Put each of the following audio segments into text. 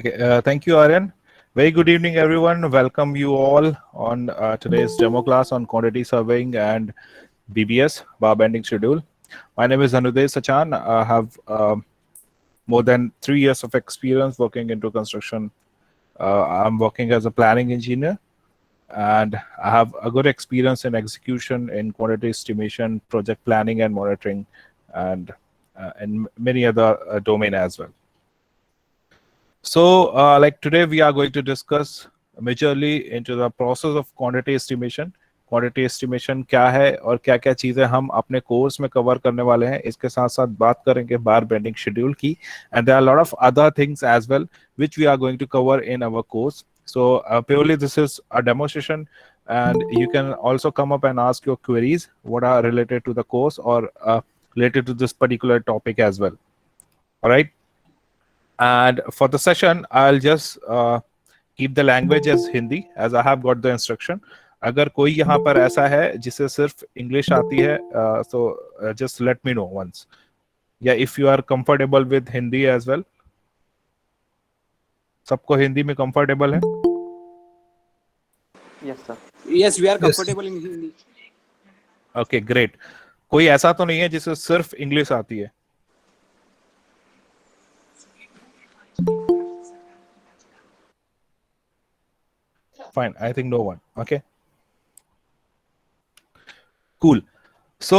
Okay, thank you, Aryan. Very good evening, everyone. Welcome you all on today's demo class on quantity surveying and BBS, bar bending schedule. My name is Anuday Sachan. I have more than 3 years of experience working into construction. I'm working as a planning engineer, and I have a good experience in execution in quantity estimation, project planning and monitoring, and in many other domain as well. So, like today, we are going to discuss majorly into the process of quantity estimation. Quantity estimation क्या है और क्या क्या चीज़ें हम अपने course में cover करने वाले हैं, इसके साथ साथ बात करेंगे बार बेंडिंग शेड्यूल की, and there are lot of other things as well which we are going to cover in our course. So purely this is a demo session, and you can also come up and ask your queries what are related to the course or related to this particular topic as well. All right. And for the session, I'll just keep the language as Hindi, as I have got the instruction. अगर कोई यहाँ पर ऐसा है जिसे सिर्फ English आती है, so just let me know once. Yeah, if you are comfortable with Hindi as well. सबको हिंदी में comfortable है? Yes, sir. Yes, we are comfortable in Hindi. Okay, great. कोई ऐसा तो नहीं है जिसे सिर्फ इंग्लिश आती है? Fine, I think no one. Okay. Cool. So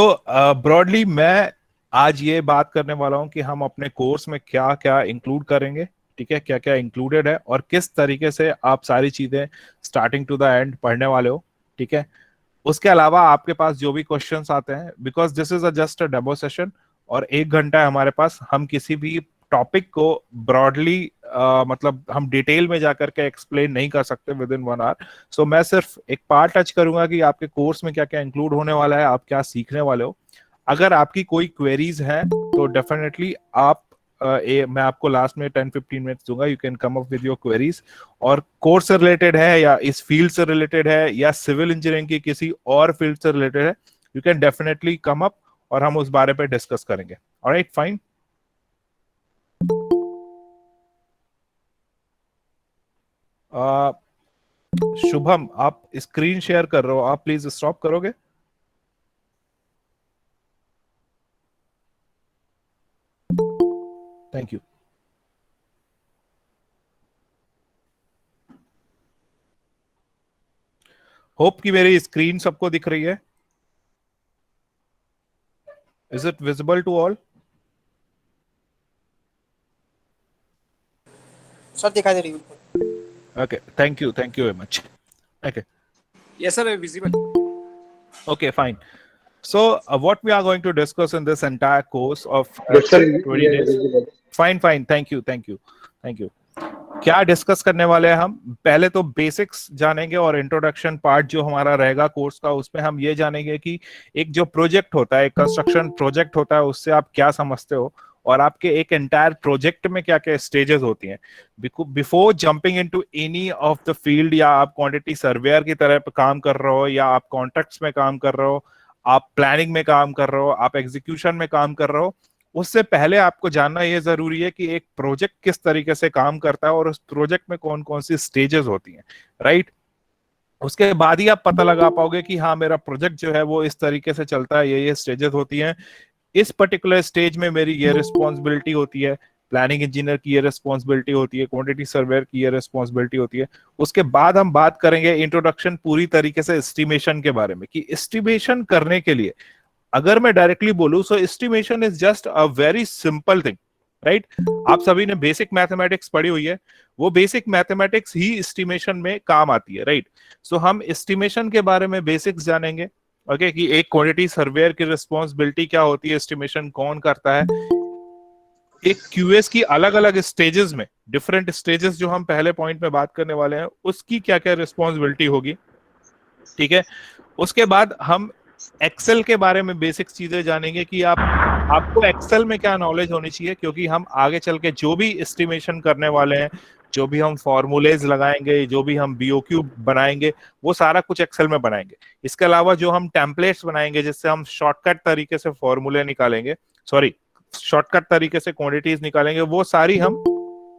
broadly मैं आज ये बात करने वाला हूँ कि हम अपने कोर्स में क्या क्या इंक्लूड करेंगे, ठीक है, क्या क्या इंक्लूडेड है और किस तरीके से आप सारी चीजें स्टार्टिंग टू द एंड पढ़ने वाले हो, ठीक है. उसके अलावा आपके पास जो भी क्वेश्चंस आते हैं, because this is just a demo session और 1 घंटा है हमारे पास, हम किसी भी टॉपिक को ब्रॉडली मतलब हम डिटेल में जाकर के एक्सप्लेन नहीं कर सकते विद इन 1 आवर. सो मैं सिर्फ एक पार्ट टच करूंगा कि आपके कोर्स में क्या क्या इंक्लूड होने वाला है, आप क्या सीखने वाले हो. अगर आपकी कोई क्वेरीज हैं तो डेफिनेटली आप मैं आपको लास्ट में 10-15 मिनट्स दूंगा. You can come up with your queries, और कोर्स से रिलेटेड है या इस फील्ड से रिलेटेड है या सिविल इंजीनियरिंग की किसी और फील्ड से रिलेटेड है, you can definitely come up और हम उस बारे पे डिस्कस करेंगे. Alright, fine. शुभम, आप स्क्रीन शेयर कर रहे हो, आप प्लीज स्टॉप करोगे? Thank you. होप कि मेरी स्क्रीन सबको दिख रही है. Is it visible to all? Sir दिखाई दे रही है. Okay, thank you very much. Okay. Yes, sir, visible. Okay, fine. So what we are going to discuss in this entire course of 20 days. Fine, thank you. क्या discuss करने वाले हैं हम? पहले तो बेसिक्स जानेंगे और इंट्रोडक्शन पार्ट जो हमारा रहेगा कोर्स का, उसमें हम ये जानेंगे कि एक जो प्रोजेक्ट होता है, एक कंस्ट्रक्शन प्रोजेक्ट होता है, उससे आप क्या समझते हो और आपके एक एंटायर प्रोजेक्ट में क्या क्या स्टेजेस होती हैं. Before jumping into any of the field, या आप क्वांटिटी सर्वेयर की तरह काम कर रहे हो, या आप कॉन्ट्रैक्ट्स में काम कर रहे हो, आप प्लानिंग में काम कर रहे हो, आप एग्जीक्यूशन में काम कर रहे हो, उससे पहले आपको जानना यह जरूरी है कि एक प्रोजेक्ट किस तरीके से काम करता है और उस प्रोजेक्ट में कौन कौन सी स्टेजेस होती हैं, राइट. उसके बाद ही आप पता लगा पाओगे कि हाँ, मेरा प्रोजेक्ट जो है वो इस तरीके से चलता है, ये स्टेजेस होती हैं, इस पर्टिकुलर स्टेज में मेरी ये रिस्पॉन्सिबिलिटी होती है, प्लानिंग इंजीनियर की ये रिस्पॉन्सिबिलिटी होती है, क्वांटिटी सर्वेयर की ये रिस्पॉन्सिबिलिटी होती है. उसके बाद हम बात करेंगे इंट्रोडक्शन पूरी तरीके से एस्टिमेशन के बारे में, कि एस्टिमेशन करने के लिए अगर मैं डायरेक्टली बोलूं, so estimation is just a very simple thing, right. आप सभी ने बेसिक मैथमेटिक्स पढ़ी हुई है, वो बेसिक मैथमेटिक्स ही एस्टिमेशन में काम आती है, राइट. सो हम एस्टिमेशन के बारे में बेसिक्स जानेंगे, ओके, कि एक क्वांटिटी सर्वेयर की रिस्पॉन्सिबिलिटी क्या होती है, एस्टिमेशन कौन करता है, एक क्यूएस की अलग अलग स्टेजेस में, डिफरेंट स्टेजेस जो हम पहले पॉइंट में बात करने वाले हैं, उसकी क्या क्या रिस्पॉन्सिबिलिटी होगी, ठीक है. उसके बाद हम एक्सेल के बारे में बेसिक चीजें जानेंगे कि आपको एक्सेल में क्या नॉलेज होनी चाहिए, क्योंकि हम आगे चल के जो भी एस्टिमेशन करने वाले हैं, जो भी हम फॉर्मूलेज लगाएंगे, जो भी हम बीओक्यू बनाएंगे, वो सारा कुछ एक्सेल में बनाएंगे. इसके अलावा जो हम टेम्पलेट्स बनाएंगे जिससे हम शॉर्टकट तरीके से फॉर्मूले निकालेंगे, शॉर्टकट तरीके से क्वांटिटीज निकालेंगे, वो सारी हम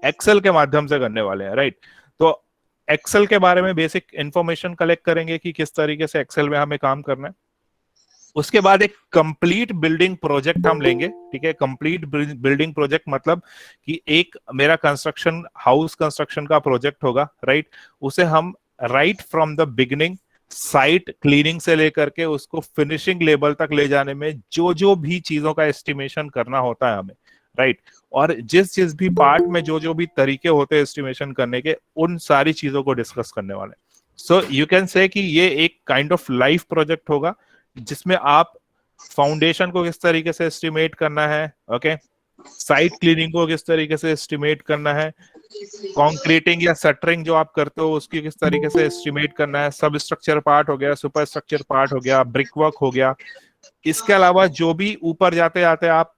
एक्सेल के माध्यम से करने वाले हैं, राइट। तो एक्सेल के बारे में बेसिक इंफॉर्मेशन कलेक्ट करेंगे कि किस तरीके से एक्सेल में हमें काम करना है। उसके बाद एक कंप्लीट बिल्डिंग प्रोजेक्ट हम लेंगे, ठीक है। कंप्लीट बिल्डिंग प्रोजेक्ट मतलब कि एक मेरा कंस्ट्रक्शन, हाउस कंस्ट्रक्शन का प्रोजेक्ट होगा, राइट। उसे हम right from the beginning, site cleaning से लेकर के उसको फिनिशिंग लेवल तक ले जाने में जो जो भी चीजों का एस्टिमेशन करना होता है हमें, राइट। और जिस जिस भी पार्ट में जो जो भी तरीके होते हैं एस्टिमेशन करने के, उन सारी चीजों को डिस्कस करने वाले हैं। सो यू कैन से कि ये एक काइंड ऑफ लाइफ प्रोजेक्ट होगा, जिसमें आप फाउंडेशन को किस तरीके से एस्टिमेट करना है, ओके, साइट क्लीनिंग को किस तरीके से एस्टिमेट करना है, कंक्रीटिंग या शटरिंग जो आप करते हो उसकी किस तरीके से एस्टिमेट करना है, सब स्ट्रक्चर पार्ट हो गया, सुपर स्ट्रक्चर पार्ट हो गया, ब्रिक वर्क हो गया। इसके अलावा जो भी ऊपर जाते जाते आप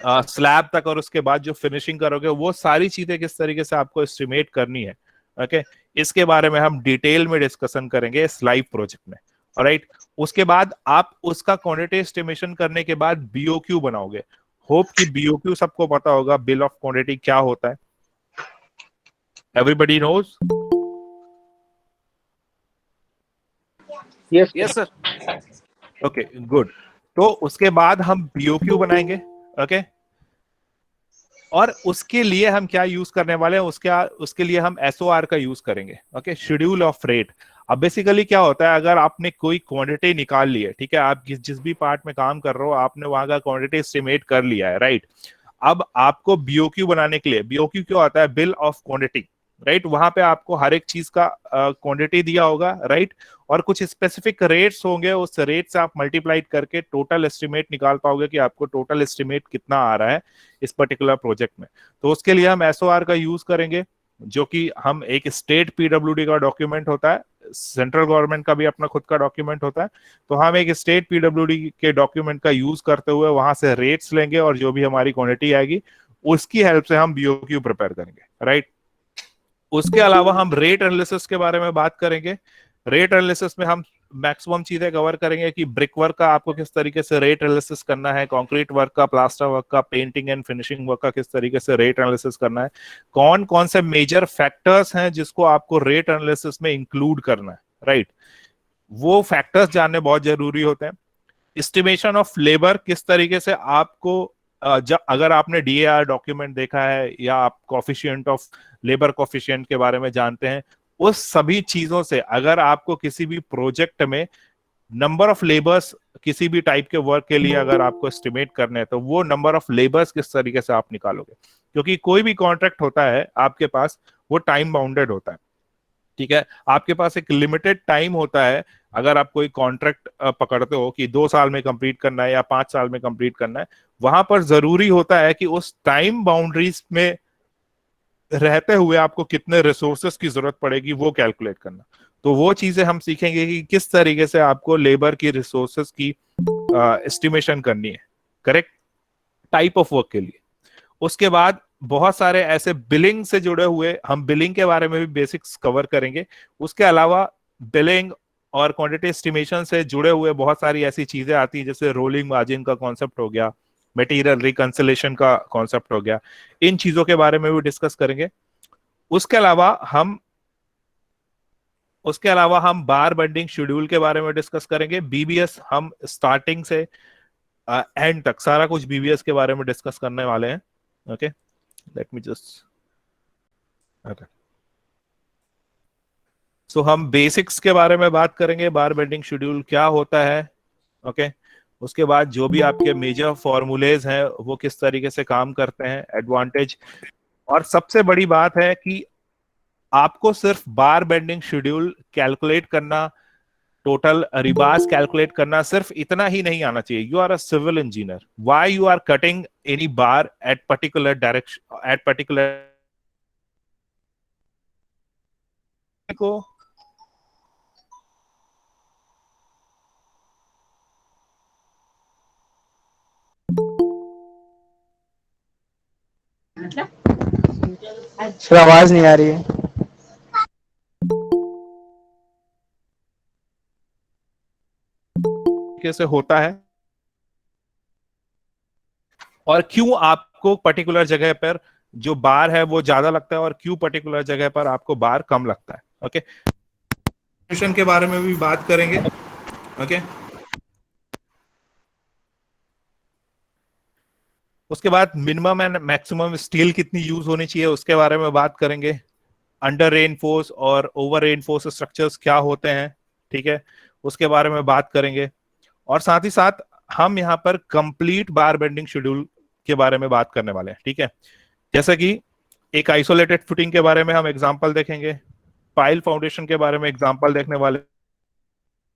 स्लैब तक और उसके बाद जो फिनिशिंग करोगे, वो सारी चीजें किस तरीके से आपको एस्टिमेट करनी है, ओके। इसके बारे में हम डिटेल में डिस्कशन करेंगे इस लाइव प्रोजेक्ट में, ऑलराइट। उसके बाद आप उसका क्वांटिटी एस्टिमेशन करने के बाद बीओक्यू बनाओगे। होप कि बीओक्यू सबको पता होगा, बिल ऑफ क्वांटिटी क्या होता है। Everybody knows? Yes sir. Okay, good. तो उसके बाद हम बीओक्यू बनाएंगे, ओके। और उसके लिए हम क्या यूज करने वाले हैं, उसके लिए हम एसओआर का यूज करेंगे, ओके, शेड्यूल ऑफ रेट। अब बेसिकली क्या होता है, अगर आपने कोई क्वांटिटी निकाल ली है, ठीक है, आप जिस भी पार्ट में काम कर रहे हो आपने वहां का क्वांटिटी एस्टिमेट कर लिया है, राइट। अब आपको बीओक्यू बनाने के लिए, बीओक्यू क्या होता है, बिल ऑफ क्वांटिटी, राइट। वहां पे आपको हर एक चीज का क्वांटिटी दिया होगा, राइट। और कुछ स्पेसिफिक रेट्स होंगे, उस रेट से आप मल्टीप्लाई करके टोटल एस्टिमेट निकाल पाओगे कि आपको टोटल एस्टिमेट कितना आ रहा है इस पर्टिकुलर प्रोजेक्ट में। तो उसके लिए हम एसओआर का यूज करेंगे, जो कि हम एक स्टेट पीडब्ल्यूडी का डॉक्यूमेंट होता है, सेंट्रल गवर्नमेंट का भी अपना खुद का डॉक्यूमेंट होता है। तो हम एक स्टेट पीडब्ल्यूडी के डॉक्यूमेंट का यूज करते हुए वहां से रेट्स लेंगे और जो भी हमारी क्वांटिटी आएगी उसकी हेल्प से हम बीओक्यू प्रिपेयर करेंगे, राइट। उसके अलावा हम रेट एनालिसिस के बारे में बात करेंगे। रेट एनालिसिस में हम मैक्सिमम चीजें कवर करेंगे कि ब्रिक वर्क का आपको किस तरीके से रेट एनालिसिस करना है, कंक्रीट वर्क का, प्लास्टर वर्क का, पेंटिंग एंड फिनिशिंग वर्क का किस तरीके से रेट एनालिसिस करना है, कौन कौन से मेजर फैक्टर्स हैं जिसको आपको रेट एनालिसिस में इंक्लूड करना है, राइट। वो फैक्टर्स जानने बहुत जरूरी होते हैं। एस्टिमेशन ऑफ लेबर, किस तरीके से आपको जब अगर आपने डीएआर डॉक्यूमेंट देखा है या आप कोफिशिएंट ऑफ लेबर कोफिशिएंट के बारे में जानते हैं, उस सभी चीजों से अगर आपको किसी भी प्रोजेक्ट में नंबर ऑफ लेबर्स किसी भी टाइप के वर्क के लिए अगर आपको एस्टिमेट करने हैं, तो वो नंबर ऑफ लेबर्स किस तरीके से आप निकालोगे, क्योंकि कोई भी कॉन्ट्रैक्ट होता है आपके पास वो टाइम बाउंडेड होता है, ठीक है। आपके पास एक लिमिटेड टाइम होता है। अगर आप कोई कॉन्ट्रैक्ट पकड़ते हो कि 2 साल में कंप्लीट करना है या 5 साल में कंप्लीट करना है, वहां पर जरूरी होता है कि उस टाइम बाउंड्रीज में रहते हुए आपको कितने रिसोर्सेस की जरूरत पड़ेगी वो कैलकुलेट करना। तो वो चीजें हम सीखेंगे कि किस तरीके से आपको लेबर की रिसोर्सेस की एस्टिमेशन करनी है, करेक्ट टाइप ऑफ वर्क के लिए। उसके बाद बहुत सारे ऐसे बिलिंग से जुड़े हुए, हम बिलिंग के बारे में भी बेसिक्स कवर करेंगे। उसके अलावा बिलिंग और क्वांटिटी एस्टिमेशन से जुड़े हुए बहुत सारी ऐसी चीजें आती हैं, जैसे रोलिंग मार्जिन का कॉन्सेप्ट हो गया, मटेरियल रिकंसिलेशन का कॉन्सेप्ट हो गया। इन चीजों के बारे में भी डिस्कस करेंगे। उसके अलावा हम बार बेंडिंग शेड्यूल के बारे में डिस्कस करेंगे। बीबीएस हम स्टार्टिंग से एंड तक सारा कुछ बीबीएस के बारे में डिस्कस करने वाले हैं, okay. Let me just, okay. So हम बेसिक्स के बारे में बात करेंगे, बार बेंडिंग शेड्यूल क्या होता है, ओके। उसके बाद जो भी आपके मेजर फॉर्मूलेज हैं वो किस तरीके से काम करते हैं, एडवांटेज। और सबसे बड़ी बात है कि आपको सिर्फ बार बेंडिंग शेड्यूल कैलकुलेट करना, टोटल रिबास कैलकुलेट करना, सिर्फ इतना ही नहीं आना चाहिए। You are a civil engineer, why you are cutting any bar at particular direction, at particular को। सर आवाज नहीं आ रही है। कैसे होता है और क्यों आपको पर्टिकुलर जगह पर जो बार है वो ज्यादा लगता है और क्यू पर्टिकुलर जगह पर आपको बार कम लगता है। ओके, के बारे में भी बात करेंगे। ओके, उसके बाद मिनिमम एंड मैक्सिमम स्टील कितनी यूज होनी चाहिए उसके बारे में बात करेंगे। अंडर रेनफोर्स और ओवर रेनफोर्स स्ट्रक्चर्स क्या होते हैं, ठीक है, उसके बारे में बात करेंगे। और साथ ही साथ हम यहाँ पर कंप्लीट बार बेंडिंग शेड्यूल के बारे में बात करने वाले हैं, ठीक है। जैसे कि एक आइसोलेटेड फुटिंग के बारे में हम एग्जांपल देखेंगे, पाइल फाउंडेशन के बारे में एग्जांपल देखने वाले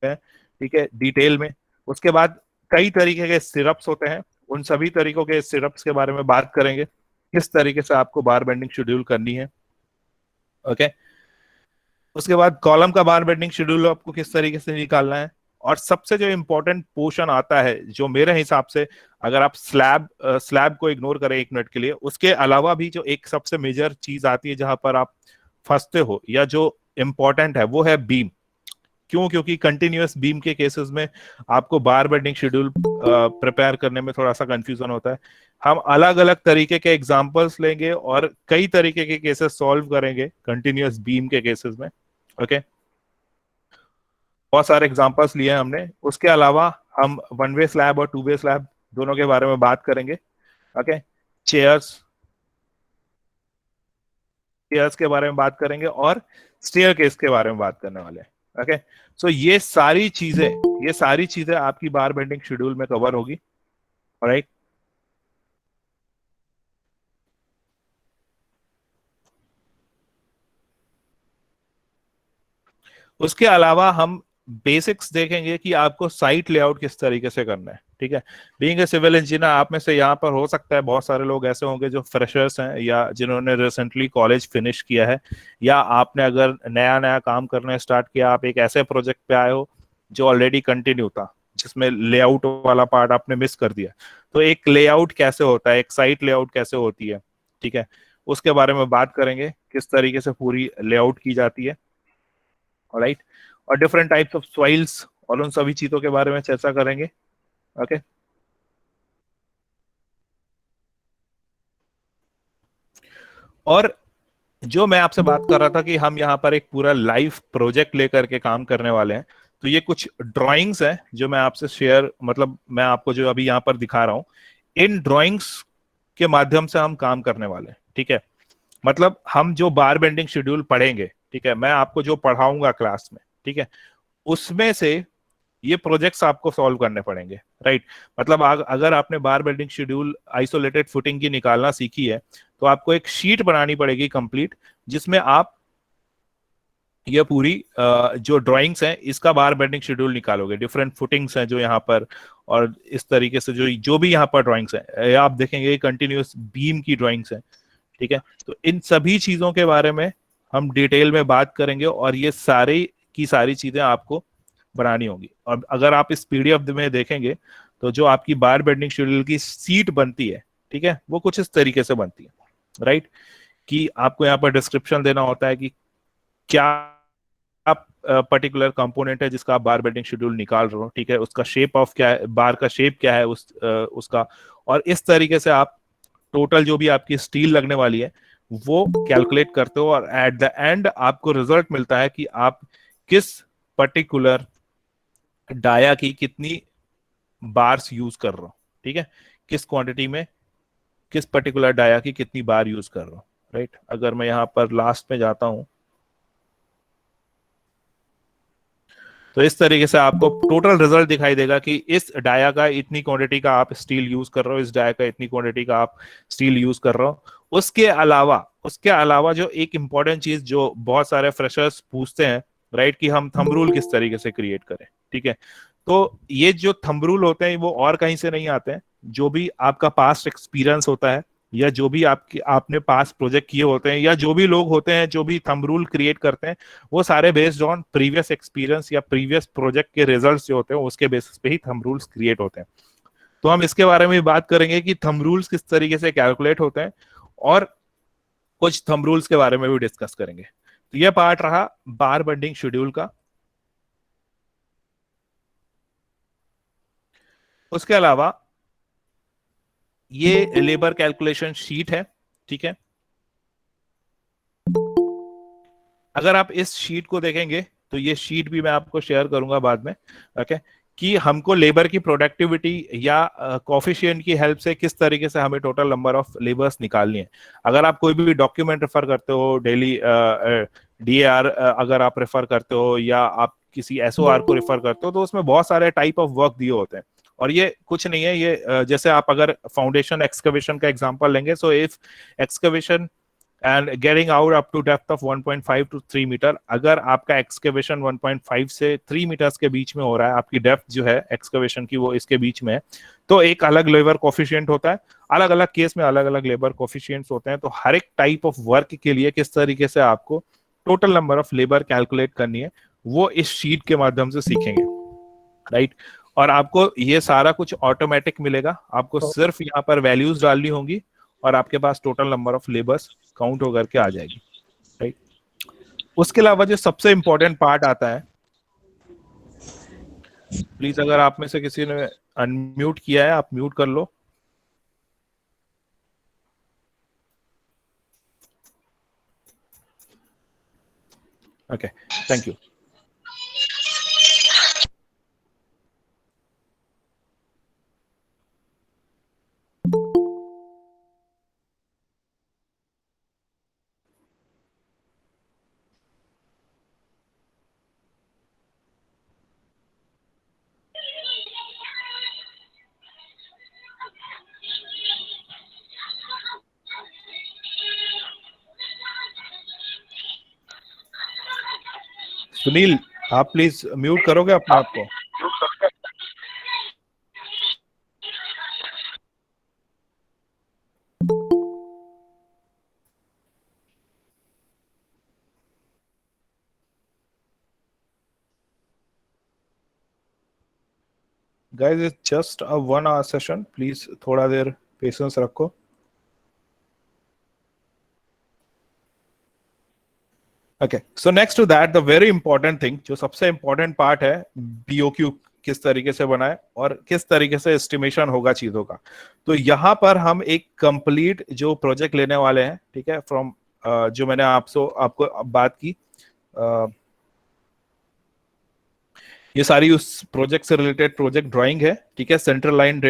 हैं, ठीक है, डिटेल में। उसके बाद कई तरीके के सिरप्स होते हैं, उन सभी तरीकों के सिरप्स के बारे में बात करेंगे, किस तरीके से आपको बार बेंडिंग शेड्यूल करनी है। ओके, उसके बाद कॉलम का बार बेंडिंग शेड्यूल आपको किस तरीके से निकालना है। और सबसे जो इंपॉर्टेंट पोर्शन आता है जो मेरे हिसाब से, अगर आप स्लैब को इग्नोर करें 1 मिनट के लिए, उसके अलावा भी जो एक सबसे मेजर चीज आती है जहां पर आप फंसते हो या जो इंपॉर्टेंट है, वो है बीम। क्यों? क्योंकि कंटिन्यूअस बीम के केसेस में आपको बार बेंडिंग शेड्यूल प्रिपेयर करने में थोड़ा सा कंफ्यूजन होता है। हम अलग अलग तरीके के एग्जांपल्स लेंगे और कई तरीके के केसेस सॉल्व करेंगे कंटिन्यूअस बीम के केसेस में। ओके, बहुत सारे एग्जांपल्स लिए हैं हमने। उसके अलावा हम 1 वे स्लैब और 2 वे स्लैब दोनों के बारे में बात करेंगे। ओके, चेयर्स चेयर्स के बारे में बात करेंगे और स्टेयर केस के बारे में बात करने वाले हैं। ओके, सो ये सारी चीजें आपकी बार बेंडिंग शेड्यूल में कवर होगी। राइट, उसके अलावा हम बेसिक्स देखेंगे कि आपको साइट लेआउट किस तरीके से करना है, ठीक है। बीइंग ए सिविल इंजीनियर, आप में से यहाँ पर हो सकता है बहुत सारे लोग ऐसे होंगे जो फ्रेशर्स हैं या जिन्होंने रिसेंटली कॉलेज फिनिश किया है, या आपने अगर नया नया काम करना स्टार्ट किया, आप एक ऐसे प्रोजेक्ट पे आए हो जो ऑलरेडी कंटिन्यू था, जिसमें लेआउट वाला पार्ट आपने मिस कर दिया। तो एक लेआउट कैसे होता है, एक साइट लेआउट कैसे होती है, ठीक है, उसके बारे में बात करेंगे, किस तरीके से पूरी लेआउट की जाती है। राइट, और डिफरेंट टाइप्स ऑफ सॉइल्स और उन सभी चीजों के बारे में चर्चा करेंगे। ओके, और जो मैं आपसे बात कर रहा था कि हम यहाँ पर एक पूरा लाइव प्रोजेक्ट लेकर के काम करने वाले हैं, तो ये कुछ ड्राइंग्स हैं जो मैं आपसे शेयर, मतलब मैं आपको जो अभी यहाँ पर दिखा रहा हूँ, इन ड्राइंग्स के माध्यम से हम काम करने वाले हैं, ठीक है। मतलब हम जो बार बेंडिंग शेड्यूल पढ़ेंगे, ठीक है, मैं आपको जो पढ़ाऊंगा क्लास में, ठीक है, उसमें से ये प्रोजेक्ट्स आपको सॉल्व करने पड़ेंगे। राइट, मतलब अगर आपने बार बेल्डिंग शेड्यूल आइसोलेटेड फुटिंग की निकालना सीखी है, तो आपको एक शीट बनानी पड़ेगी कंप्लीट, जिसमें आप ये पूरी जो ड्राइंग्स हैं इसका बार बेंडिंग शेड्यूल निकालोगे। डिफरेंट फुटिंग्स हैं जो यहाँ पर, और इस तरीके से जो जो भी यहाँ पर ड्राइंग्स हैं, आप देखेंगे कंटिन्यूअस बीम की ड्राइंग्स हैं, ठीक है। तो इन सभी चीजों के बारे में हम डिटेल में बात करेंगे, और ये सारी की सारी चीजें आपको बनानी होगी। और अगर आप इस पीडीएफ में देखेंगे, तो जो आपकी बार बेंडिंग शेड्यूल की सीट बनती है, ठीक है, वो कुछ इस तरीके से बनती है। राइट, कि आपको यहाँ पर डिस्क्रिप्शन देना होता है कि क्या आप पर्टिकुलर कंपोनेंट है जिसका आप बार बेंडिंग शेड्यूल निकाल रहे हो, ठीक है, उसका शेप ऑफ क्या है, बार का शेप क्या है उसका। और इस तरीके से आप टोटल जो भी आपकी स्टील लगने वाली है वो कैलकुलेट करते हो, और एट द एंड आपको रिजल्ट मिलता है कि आप किस पर्टिकुलर डाया की कितनी बार्स यूज कर रहे हो, ठीक है, किस क्वांटिटी में किस पर्टिकुलर डाया की कितनी बार यूज कर रहे हो। राइट, अगर मैं यहां पर लास्ट में जाता हूं, तो इस तरीके से आपको टोटल रिजल्ट दिखाई देगा कि इस डाया का इतनी क्वांटिटी का आप स्टील यूज कर रहे हो, इस डाया का इतनी क्वांटिटी का आप स्टील यूज कर रहे हो। उसके अलावा जो एक इंपॉर्टेंट चीज जो बहुत सारे फ्रेशर्स पूछते हैं, राइट, कि हम थंब रूल किस तरीके से क्रिएट करें, ठीक है। तो ये जो थंब रूल होते हैं वो और कहीं से नहीं आते हैं, जो भी आपका पास्ट एक्सपीरियंस होता है, या जो भी आपने पास प्रोजेक्ट किए होते हैं, या जो भी लोग होते हैं जो भी थंब रूल क्रिएट करते हैं, वो सारे बेस्ड ऑन प्रीवियस एक्सपीरियंस या प्रीवियस प्रोजेक्ट के रिजल्ट्स जो होते हैं उसके बेसिस पे ही थंब रूल्स क्रिएट होते हैं। तो हम इसके बारे में भी बात करेंगे कि थंब रूल्स किस तरीके से कैलकुलेट होते हैं, और कुछ थंब रूल्स के बारे में भी डिस्कस करेंगे। तो यह पार्ट रहा बार बेंडिंग शेड्यूल का। उसके अलावा ये लेबर कैलकुलेशन शीट है, ठीक है, अगर आप इस शीट को देखेंगे तो ये शीट भी मैं आपको शेयर करूंगा बाद में, ओके, कि हमको लेबर की प्रोडक्टिविटी या कोफिशिएंट की हेल्प से किस तरीके से हमें टोटल नंबर ऑफ लेबर्स निकालनी है। अगर आप कोई भी डॉक्यूमेंट रेफर करते हो, डेली डीएआर अगर आप रेफर करते हो या आप किसी एसओआर को रेफर करते हो, तो उसमें बहुत सारे टाइप ऑफ वर्क दिए होते हैं। और ये कुछ नहीं है, ये जैसे आप अगर फाउंडेशन एक्सकवेशन का एग्जांपल लेंगे, so if excavation and getting out up to depth of 1.5 to 3 metre, अगर आपका एक्सकेवेशन 1.5 से 3 मीटर्स के बीच में हो रहा है, आपकी डेप्थ जो है एक्सकेवेशन की वो इसके बीच में है, तो एक अलग लेबर कोफिशिएंट होता है। अलग अलग केस में अलग अलग लेबर कोफिशिएंट्स होते हैं। तो हर एक टाइप ऑफ वर्क के लिए किस तरीके से आपको total number of labour calculate करनी है, वो इस शीट के माध्यम से सीखेंगे, राइट। और आपको ये सारा कुछ ऑटोमेटिक मिलेगा, आपको सिर्फ यहाँ पर वैल्यूज डालनी होंगी और आपके पास total number of labours count होकर के आ जाएगी, राइट। उसके अलावा जो सबसे इंपॉर्टेंट पार्ट आता है, प्लीज अगर आप में से किसी ने अनम्यूट किया है आप म्यूट कर लो। Okay, thank you. सुनील, आप प्लीज म्यूट करोगे अपने आप को। Guys, it's just a 1 hour session, please थोड़ा देर पेशेंस रखो। Okay, so next to that the very important thing, जो सबसे इंपॉर्टेंट पार्ट है, बीओक्यू किस तरीके से बनाए और किस तरीके से एस्टिमेशन होगा चीजों का। तो यहाँ पर हम एक कंप्लीट जो प्रोजेक्ट लेने वाले हैं, ठीक है, फ्रॉम जो मैंने आपको बात की, ये सारी उस प्रोजेक्ट से रिलेटेड प्रोजेक्ट ड्राइंग है, ठीक है, सेंट्रल लाइन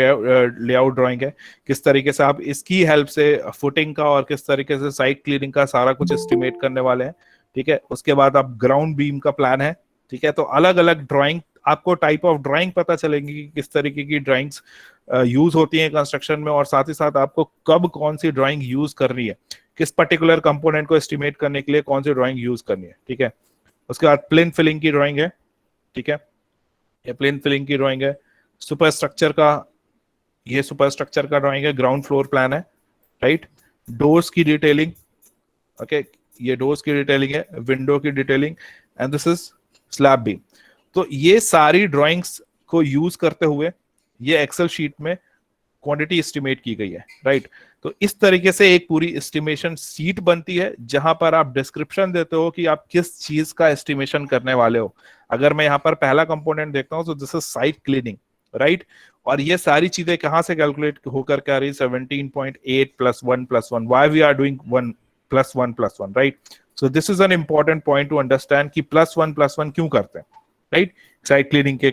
लेआउट ड्राइंग है। किस तरीके से आप इसकी हेल्प से फुटिंग का और किस तरीके से साइड क्लीनिंग का सारा कुछ एस्टिमेट करने वाले हैं, ठीक है। उसके बाद आप ग्राउंड बीम का प्लान है, ठीक है। तो अलग अलग ड्राइंग, आपको टाइप ऑफ ड्राइंग पता चलेंगी कि किस तरीके की ड्राइंग्स यूज होती हैं कंस्ट्रक्शन में, और साथ ही साथ आपको कब कौन सी ड्राइंग यूज करनी है, किस पर्टिकुलर कंपोनेंट को एस्टिमेट करने के लिए कौन सी ड्राइंग यूज करनी है, ठीक है। उसके बाद प्लेन फिलिंग की ड्राइंग है, ठीक है, ये प्लेन फिलिंग की ड्राइंग है। सुपर स्ट्रक्चर का, ये सुपर स्ट्रक्चर का ड्राइंग है, ग्राउंड फ्लोर प्लान है, राइट। डोर्स की डिटेलिंग, ओके, ये डोर्स की डिटेलिंग है, विंडो की detailing, and this is slab beam. तो ये सारी ड्राइंग्स को यूज करते हुए ये एक्सेल शीट में क्वांटिटी एस्टिमेट की गई है, राइट। तो इस तरीके से एक पूरी एस्टिमेशन शीट बनती है जहां पर आप डिस्क्रिप्शन देते हो कि आप किस चीज का एस्टिमेशन करने वाले हो। अगर मैं यहाँ पर पहला कंपोनेंट देखता हूँ तो this is site cleaning, right. और ये सारी चीजें कहां से कैलकुलेट होकर के आ रही, 17.8 + 1 + 1, why we are doing 1 + 1 + 1, right. So this is an important point to understand कि +1 + 1 क्यों करते हैं, राइट, साइट क्लीनिंग के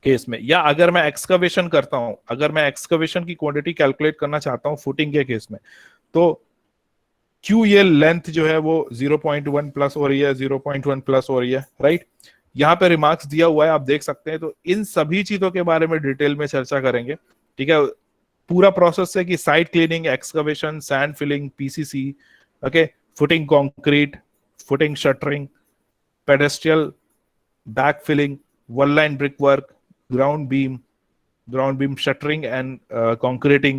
केस में। या अगर मैं एक्सकवेशन करता हूं, अगर मैं एक्सकवेशन की क्वांटिटी कैलकुलेट करना चाहता हूं फुटिंग के केस में, तो क्यों ये लेंथ जो है वो 0.1 प्लस हो रही है, 0.1 प्लस हो रही है, राइट। यहाँ पे रिमार्क्स दिया हुआ है, आप देख सकते हैं। तो इन सभी चीजों के बारे में डिटेल में चर्चा करेंगे, ठीक है। पूरा प्रोसेस है कि site cleaning, excavation, sand filling, PCC, okay, footing concrete, footing shuttering, pedestal back filling, one line brick work, ground beam shuttering and concreting,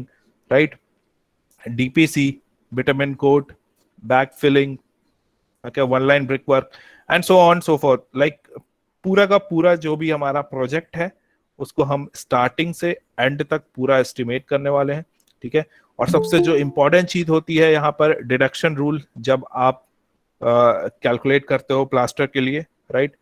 right, DPC, bitumen coat, backfilling, okay, one line brickwork and so on so forth, like पूरा का पूरा जो भी हमारा project है उसको हम starting से एंड तक पूरा एस्टिमेट करने वाले हैं, ठीक है। और सबसे जो इंपॉर्टेंट चीज होती है यहाँ पर डिडक्शन रूल, जब आप कैलकुलेट करते हो प्लास्टर के लिए, राइट,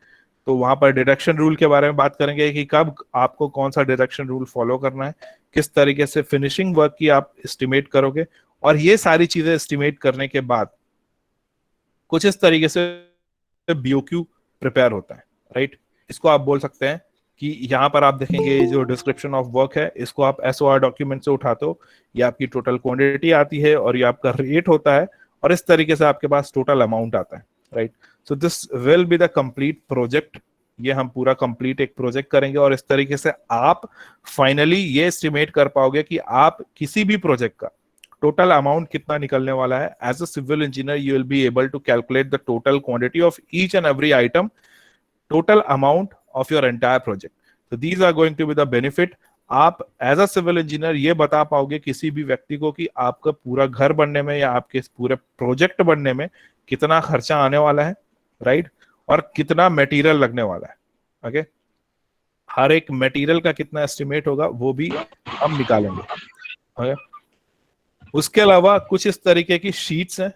तो वहां पर डिडक्शन रूल के बारे में बात करेंगे कि कब आपको कौन सा डिडक्शन रूल फॉलो करना है, किस तरीके से फिनिशिंग वर्क की आप एस्टिमेट करोगे, और ये सारी चीजें एस्टिमेट करने के बाद कुछ इस तरीके से बीओक्यू प्रिपेयर होता है, राइट। इसको आप बोल सकते हैं कि यहाँ पर आप देखेंगे जो डिस्क्रिप्शन ऑफ वर्क है, इसको आप एसओआर डॉक्यूमेंट से उठाते हो, ये आपकी टोटल क्वांटिटी आती है और ये आपका रेट होता है, और इस तरीके से आपके पास टोटल अमाउंट आता है, right. So this will be the complete project. ये हम पूरा कंप्लीट एक प्रोजेक्ट करेंगे और इस तरीके से आप फाइनली ये एस्टिमेट कर पाओगे कि आप किसी भी प्रोजेक्ट का टोटल अमाउंट कितना निकलने वाला है। As a civil engineer you will be able to calculate the total quantity of each and every item, total amount of your entire project. So these are going to be the benefit. आप as a civil engineer ये बता पाओगे किसी भी व्यक्ति को कि आपका पूरा घर बनने में या आपके पूरे प्रोजेक्ट बनने में कितना खर्चा आने वाला है, राइट, और कितना मटेरियल लगने वाला है। ओके, हर एक मटेरियल का कितना एस्टिमेट होगा वो भी हम निकालेंगे। ओके, उसके अलावा कुछ इस तरीके की शीट्स हैं।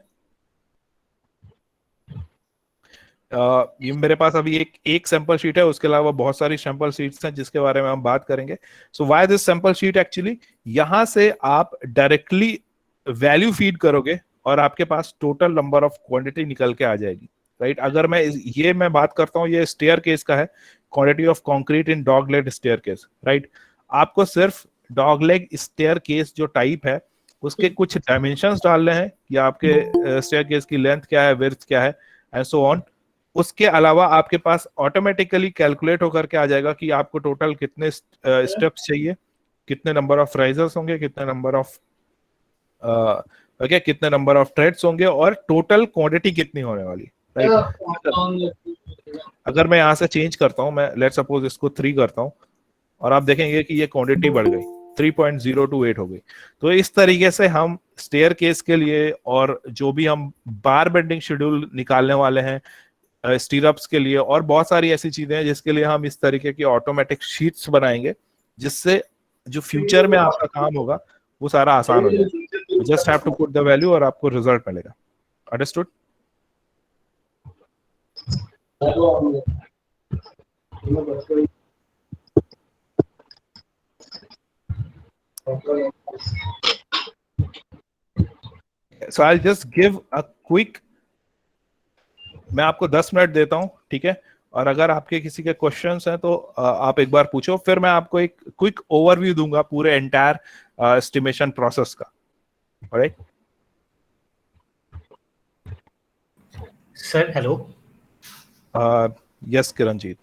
ये मेरे पास अभी एक सैंपल शीट है, उसके अलावा बहुत सारी सैंपल शीट्स हैं जिसके बारे में हम बात करेंगे। So why this sample sheet actually, यहां से आप डायरेक्टली वैल्यू फीड करोगे और आपके पास टोटल नंबर ऑफ क्वांटिटी निकल के आ जाएगी, राइट। अगर मैं बात करता हूँ, ये स्टेयर केस का है, quantity of concrete in dog leg staircase, right. आपको सिर्फ डॉग लेग स्टेयर केस जो टाइप है उसके कुछ डायमेंशंस डालने हैं, या आपके स्टेयर केस की लेंथ क्या है, विड्थ क्या है, एंड सो ऑन। उसके अलावा आपके पास ऑटोमेटिकली कैलकुलेट होकर के आ जाएगा कि आपको टोटल कितने स्टेप्स चाहिए, कितने नंबर ऑफ राइजर्स होंगे, कितने नंबर ऑफ कितने नंबर ऑफ थ्रेड्स होंगे, और टोटल क्वांटिटी कितनी होने वाली, राइट। अगर मैं यहाँ से चेंज करता हूँ, मैं लेट सपोज इसको 3 करता हूँ, और आप देखेंगे कि ये क्वांटिटी बढ़ गई, 3.028 हो गई। तो इस तरीके से हम स्टेयर केस के लिए और जो भी हम बार बेंडिंग शेड्यूल निकालने वाले हैं स्टीरअप्स के लिए, और बहुत सारी ऐसी चीजें हैं जिसके लिए हम इस तरीके की ऑटोमेटिक शीट्स बनाएंगे, जिससे जो फ्यूचर में आपका काम होगा वो सारा आसान हो जाए। Just have to put the value और आपको रिजल्ट मिलेगा। Understood? So I'll just give a quick, मैं आपको 10 मिनट देता हूं, ठीक है। और अगर आपके किसी के क्वेश्चंस हैं तो आप एक बार पूछो, फिर मैं आपको एक क्विक ओवरव्यू दूंगा पूरे एंटायर एस्टिमेशन प्रोसेस का। Alright sir, hello. Yes Kiranjit.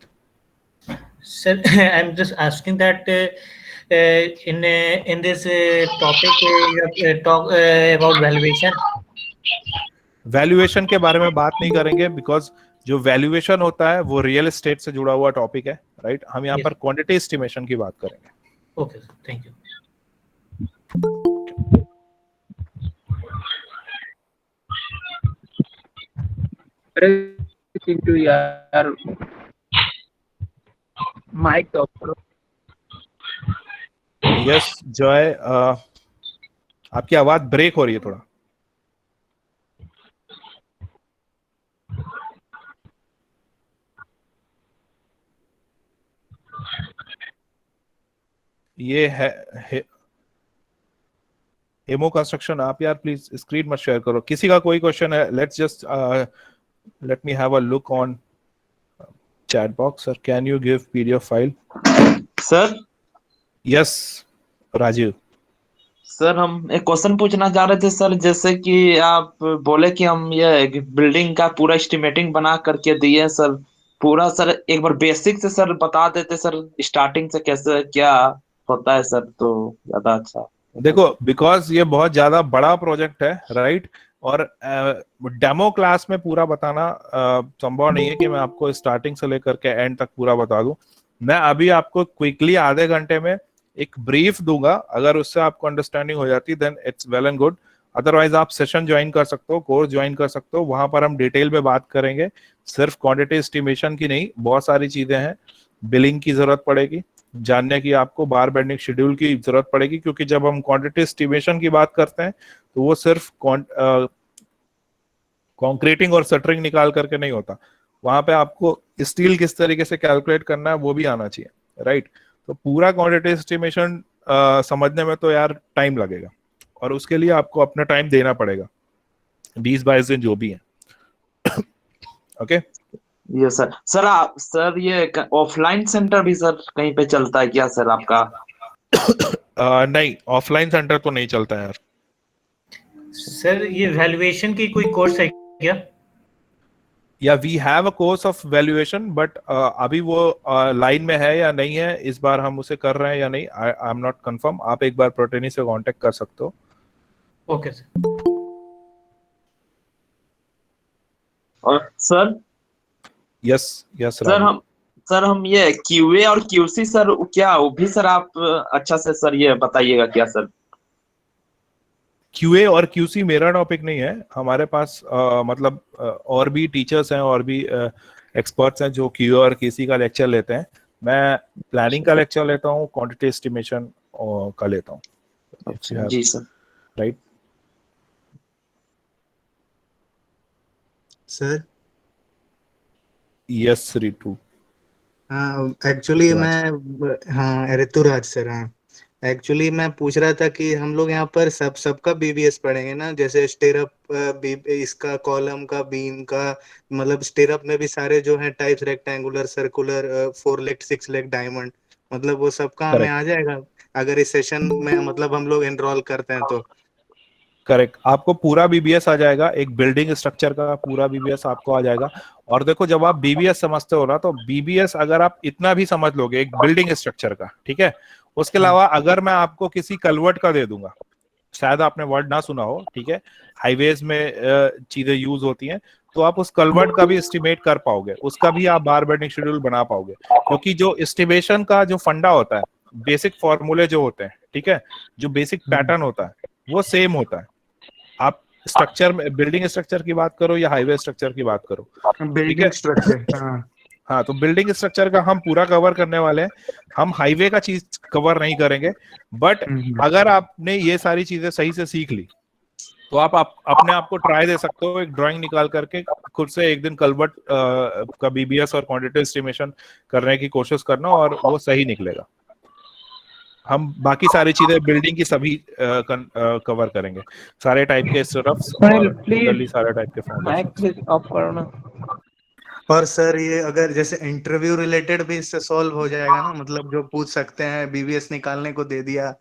Sir, I'm just asking that in this topic you have talk about valuation. Valuation के बारे में बात नहीं करेंगे, बिकॉज जो वैल्यूएशन होता है वो रियल एस्टेट से जुड़ा हुआ टॉपिक है, राइट। हम यहाँ Yes. पर क्वांटिटी एस्टिमेशन की बात करेंगे। Okay, sir. Thank you. into यार माइक तो करो। यस जॉय, आपकी आवाज ब्रेक हो रही है थोड़ा। ये है एमो कंस्ट्रक्शन। आप यार प्लीज स्क्रीन मत शेयर करो। किसी का कोई क्वेश्चन है, let's just let me have a look on chat box. Sir can you give PDF file? Sir yes Rajiv. Sir हम एक क्वेश्चन पूछना चाह रहे थे सर, जैसे कि आप बोले कि हम ये बिल्डिंग का पूरा एस्टिमेटिंग बना करके दिए सर, पूरा सर एक बार बेसिक से सर बता देते सर, स्टार्टिंग से कैसे क्या होता है सर, तो ज्यादा अच्छा। देखो, बिकॉज ये बहुत ज्यादा बड़ा प्रोजेक्ट है, राइट, और डेमो क्लास में पूरा बताना संभव नहीं है कि मैं आपको स्टार्टिंग से लेकर के एंड तक पूरा बता दूं। मैं अभी आपको क्विकली आधे घंटे में एक ब्रीफ दूंगा, अगर उससे आपको अंडरस्टैंडिंग हो जाती then it's well and good. Otherwise आप सेशन ज्वाइन कर सकते हो, कोर्स ज्वाइन कर सकते हो, वहां पर हम डिटेल में बात करेंगे, सिर्फ क्वांटिटी एस्टिमेशन की नहीं, बहुत सारी चीजें हैं। बिलिंग की जरूरत पड़ेगी, जानने की आपको बार बेंडिंग शेड्यूल की जरूरत पड़ेगी, क्योंकि जब हम क्वांटिटी एस्टिमेशन की बात करते हैं तो वो सिर्फ कॉन्क्रीटिंग और शटरिंग निकाल करके नहीं होता, वहां पे आपको स्टील किस तरीके से कैलकुलेट करना है वो भी आना चाहिए, राइट। तो पूरा क्वांटिटी एस्टिमेशन समझने में तो यार टाइम लगेगा, और उसके लिए आपको अपना टाइम देना पड़ेगा, 20-22 दिन जो भी है। ओके ये सर सर आप सर ये ऑफलाइन सेंटर भी सर कहीं पे चलता है क्या सर आपका? नहीं, ऑफलाइन सेंटर तो नहीं चलता है यार। सर ये वैल्यूएशन की कोई कोर्स है क्या? या we have a course of valuation, but अभी वो लाइन में है या नहीं है, इस बार हम उसे कर रहे हैं या नहीं, आई एम नॉट कंफर्म। आप एक बार प्रोटेनी से कांटेक्ट कर सकते हो। Okay sir. और सर यस यस सर हम ये क्यूए और क्यूसी सर क्या वो भी सर आप अच्छा से सर ये बताइएगा क्या सर? क्यूए और क्यूसी मेरा टॉपिक नहीं है, हमारे पास मतलब और भी टीचर्स हैं और भी एक्सपर्ट्स हैं जो क्यूए और क्यूसी का लेक्चर लेते हैं। मैं प्लानिंग का लेक्चर लेता हूँ, क्वांटिटी एस्टिमेशन का लेता हूँ। अच्छा जी sir. Right sir. Yes Ritu. हाँ एक्चुअली हाँ ऋतुराज सर। हाँ एक्चुअली मैं पूछ रहा था कि हम लोग यहाँ पर सबका बीबीएस पढ़ेंगे ना, जैसे स्टेरअप इसका कॉलम का बीम का, मतलब स्टेरअप में भी सारे जो हैं types, rectangular, circular, 4 leg 6 leg diamond, मतलब वो सबका हमें आ जाएगा अगर इस सेशन में मतलब हम लोग एनरोल करते हैं तो? करेक्ट, आपको पूरा बीबीएस आ जाएगा, एक बिल्डिंग स्ट्रक्चर का पूरा बीबीएस आपको आ जाएगा। और देखो जब आप बीबीएस समझते हो ना, तो बीबीएस अगर आप इतना भी समझ लोगे एक बिल्डिंग स्ट्रक्चर का, ठीक है, उसके अलावा अगर मैं आपको किसी कलवर्ट का दे दूंगा, शायद आपने वर्ड ना सुना हो, ठीक है, हाईवेज में चीजें यूज होती हैं, तो आप उस कलवर्ट का भी एस्टिमेट कर पाओगे, उसका भी आप बार बेंडिंग शेड्यूल बना पाओगे, क्योंकि जो एस्टिमेशन का जो फंडा होता है, बेसिक फॉर्मूले जो होते हैं, ठीक है, जो बेसिक पैटर्न होता है वो सेम होता है। आप स्ट्रक्चर में बिल्डिंग स्ट्रक्चर की बात करो या हाईवे स्ट्रक्चर की बात करो, बिल्डिंग स्ट्रक्चर। हाँ हाँ, तो बिल्डिंग स्ट्रक्चर का हम पूरा कवर करने वाले हैं, हम हाईवे का चीज कवर नहीं करेंगे। बट अगर आपने ये सारी चीजें सही से सीख ली तो आप अपने आप को ट्राई दे सकते हो, एक ड्राइंग निकाल करके खुद से एक दिन कलवर्ट का बीबीएस और क्वांटिटी एस्टिमेशन करने की कोशिश करना, और वो सही निकलेगा। हम बाकी सारी चीजें बिल्डिंग की सभी कवर करेंगे, सारे टाइप के स्ट्रक्चर्स और टोटली सारे टाइप के फाउंडेशन। ऑफ करो ना। और सर ये अगर जैसे इंटरव्यू रिलेटेड भी इससे सॉल्व हो जाएगा ना, मतलब जो पूछ सकते हैं बीबीएस निकालने को दे दिया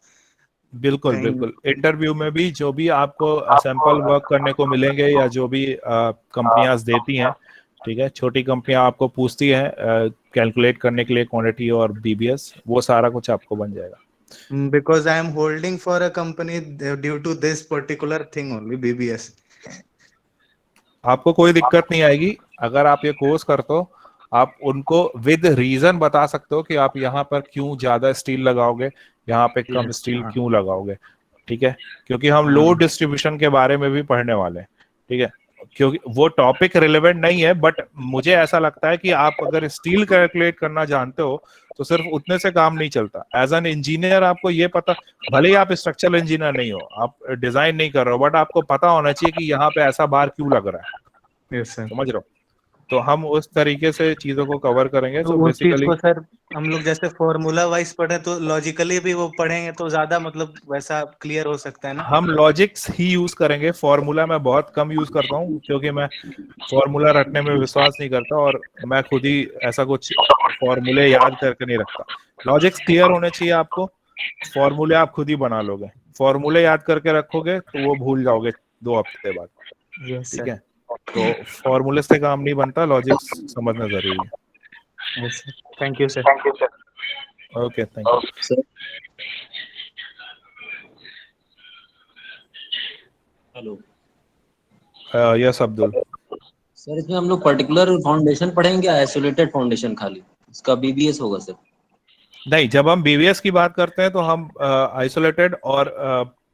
बिल्कुल कहीं? बिल्कुल, इंटरव्यू में भी जो भी आपको सैंपल वर्क करने को मिलेंगे या जो भी कंपनियां देती हैं, ठीक है, छोटी कंपनियां आपको पूछती हैं कैलकुलेट करने के लिए क्वांटिटी और बीबीएस, वो सारा कुछ आपको बन जाएगा। Because I am holding for a company due to this particular thing only, BBS. आपको कोई दिक्कत नहीं आएगी अगर आप ये कोर्स करते हो, आप उनको विद रीजन बता सकते हो कि आप यहाँ पर क्यों ज्यादा स्टील लगाओगे, यहाँ पे कम स्टील क्यों लगाओगे, ठीक है, क्योंकि हम लोड डिस्ट्रीब्यूशन के बारे में भी पढ़ने वाले हैं, ठीक है, क्योंकि वो टॉपिक रिलेवेंट नहीं है, बट मुझे ऐसा लगता है कि आप अगर स्टील कैलकुलेट करना जानते हो तो सिर्फ उतने से काम नहीं चलता। एज एन इंजीनियर आपको ये पता, भले ही आप स्ट्रक्चरल इंजीनियर नहीं हो, आप डिजाइन नहीं कर रहे हो, बट आपको पता होना चाहिए कि यहाँ पे ऐसा बार क्यों लग रहा है। Yes, sir. समझ रहे हो? तो हम उस तरीके से चीजों को कवर करेंगे। तो तो उस चीज बेसिकली को सर हम लोग जैसे फॉर्मूला वाइज पढ़े तो लॉजिकली भी वो पढ़ेंगे तो ज्यादा मतलब वैसा क्लियर हो सकता है ना? हम लॉजिक्स ही यूज करेंगे, फॉर्मूला मैं बहुत कम यूज करता हूँ क्योंकि मैं फॉर्मूला रटने में विश्वास नहीं करता, और मैं खुद ही ऐसा कुछ फॉर्मूले याद करके नहीं रखता। लॉजिक्स क्लियर होने चाहिए आपको, फॉर्मूले आप खुद ही बना लोगे, फॉर्मूले याद करके रखोगे तो वो भूल जाओगे 2 हफ्ते बाद, Yes, ठीक sir. है, तो फॉर्मूले से काम नहीं बनता, लॉजिक्स समझना जरूरी है। Yes, sir. Thank you, sir. Okay, thank you. Hello yes Abdul. Sir, इसमें हम लोग पर्टिकुलर फाउंडेशन पढ़ेंगे या आइसोलेटेड फाउंडेशन खाली? इसका बीबीएस होगा सर? नहीं, जब हम बीबीएस की बात करते हैं तो हम आइसोलेटेड और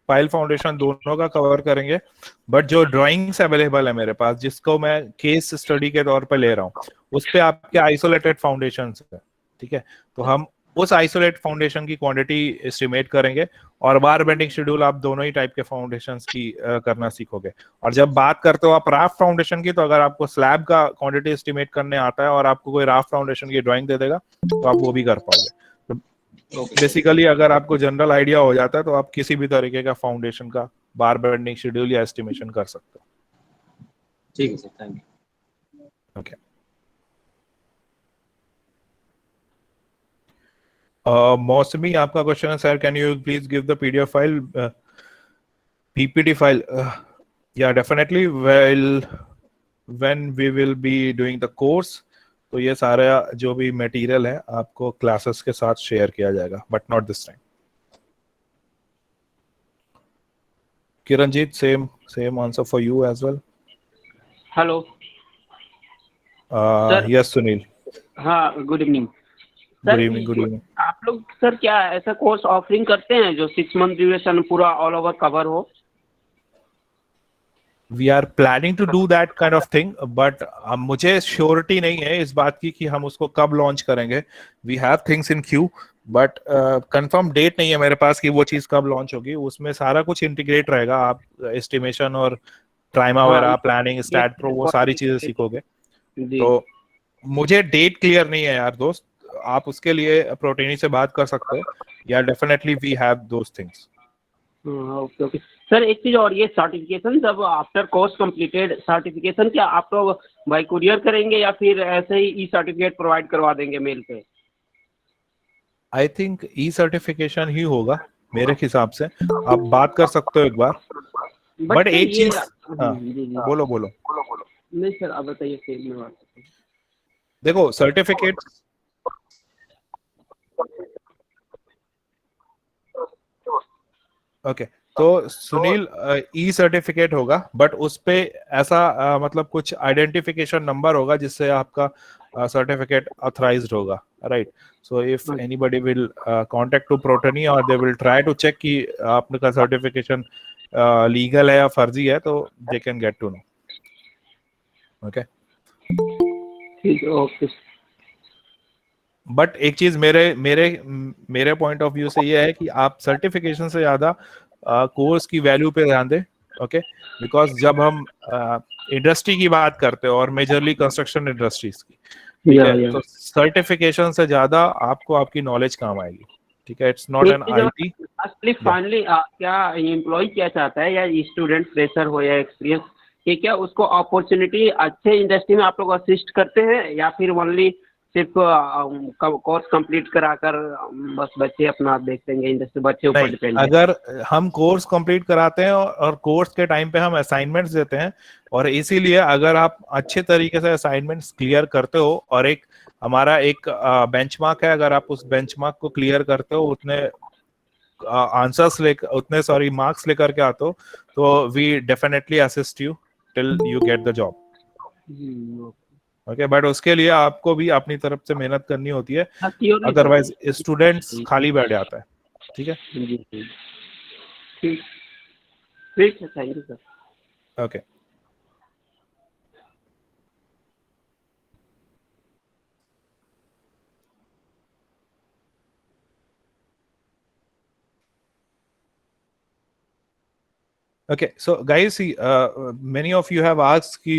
पाइल फाउंडेशन दोनों का कवर करेंगे, बट जो ड्राइंग्स अवेलेबल है मेरे पास, जिसको मैं केस स्टडी के तौर पे ले रहा हूँ, उस पे आपके आइसोलेटेड फाउंडेशन है, ठीक है, तो हम उस आइसोलेट फाउंडेशन की क्वांटिटी एस्टिमेट करेंगे, और बार बेंडिंग शेड्यूल आप दोनों ही टाइप के फाउंडेशंस की करना सीखोगे। और जब बात करते हो आप राफ्ट फाउंडेशन की, तो अगर आपको स्लैब का क्वांटिटी एस्टिमेट करने आता है और आपको कोई राफ्ट फाउंडेशन की ड्राइंग दे देगा तो आप वो भी कर पाओगे। तो बेसिकली अगर आपको जनरल आइडिया हो जाता है तो आप किसी भी तरीके का फाउंडेशन का बार बेंडिंग शेड्यूल या एस्टिमेशन कर सकते हो। ठीक है सर, थैंक यू। ओके, मौसमी आपका क्वेश्चन है sir, can you please give the PDF file, PPT file? या definitely when we will be doing the course, तो ये सारा जो भी मटेरियल है आपको क्लासेस के साथ शेयर किया जाएगा, but not this time. Kiranjeet, same answer for you as well. Hello yes Sunil, हाँ, good evening good evening, good evening. आप लोग सर क्या ऐसा कोर्स ऑफरिंग करते हैं जो 6 मंथ ड्यूरेशन पूरा ऑल ओवर कवर हो? We are planning to do that kind of thing, but मुझे श्योरिटी नहीं है इस बात की कि हम उसको कब लॉन्च करेंगे। We have things in queue, but confirm date नहीं है मेरे पास कि वो चीज कब लॉन्च होगी। उसमें सारा कुछ इंटीग्रेट रहेगा, आप एस्टिमेशन और ट्राइमा वगैरह, प्लानिंग, स्टैट प्रो, वो सारी चीजें सीखोगे। जी। तो मुझे डेट क्लियर नहीं है यार दोस्त, आप उसके लिए प्रोटीनी से बात कर सकते हो, या definitely we have those things. Okay okay sir, एक चीज और, ये सर्टिफिकेशन जब आफ्टर कोर्स कंप्लीटेड सर्टिफिकेशन क्या आप तो बाई कुरियर करेंगे या फिर ऐसे ही ई सर्टिफिकेट प्रोवाइड करवा देंगे मेल पे? आई थिंक ई सर्टिफिकेशन ही होगा मेरे हिसाब से, आप बात कर सकते हो एक बार। बट एक चीज, हाँ, जी बोलो बोलो। नहीं सर, आप बताइए फिर मैं बात करता हूँ। देखो सर्टिफिकेट, ओके, तो सुनील ई सर्टिफिकेट होगा, बट उस पे ऐसा मतलब कुछ आइडेंटिफिकेशन नंबर होगा जिससे आपका सर्टिफिकेट ऑथराइज्ड होगा, right? So if anybody will contact to प्रोटनी और they will try to check कि आपका सर्टिफिकेशन लीगल है या फर्जी है, तो they can get to know. Okay, ठीक है, ओके। बट एक चीज मेरे मेरे मेरे पॉइंट ऑफ व्यू से ये है कि आप सर्टिफिकेशन से ज्यादा कोर्स की वैल्यू पे ध्यान दें। ओके, बिकॉज जब हम इंडस्ट्री की बात करते हैं और मेजरली कंस्ट्रक्शन इंडस्ट्रीज की, ठीक है, तो सर्टिफिकेशन से ज्यादा आपको आपकी नॉलेज काम आएगी। ठीक है, it's not an IT. Finally क्या एम्प्लॉय क्या चाहता है, या स्टूडेंट फ्रेशर हो या एक्सपीरियंस, कि क्या उसको अपॉर्चुनिटी अच्छे इंडस्ट्री में आप लोग असिस्ट करते हैं, या फिर ओनली सिर्फ कोर्स कंप्लीट कराकर बस बच्चे अपना देख लेंगे, इंडस्ट्री बच्चे ऊपर डिपेंड है? अगर हम कोर्स कंप्लीट कराते हैं और कोर्स के टाइम पे हम असाइनमेंट्स देते हैं, और इसीलिए अगर आप अच्छे तरीके से असाइनमेंट्स क्लियर करते हो, और एक हमारा एक बेंचमार्क है, अगर आप उस बेंचमार्क को क्लियर करते हो, उतने आंसर्स लेकर, उतने सॉरी मार्क्स लेकर के आते हो, तो we definitely assist you till you get the job. Okay, but उसके लिए आपको भी अपनी तरफ से मेहनत करनी होती है, अदरवाइज स्टूडेंट्स खाली बैठ जाता है। ठीक है, ठीक ठीक है, thank you sir. Okay. Okay, so guys, many of you have asked कि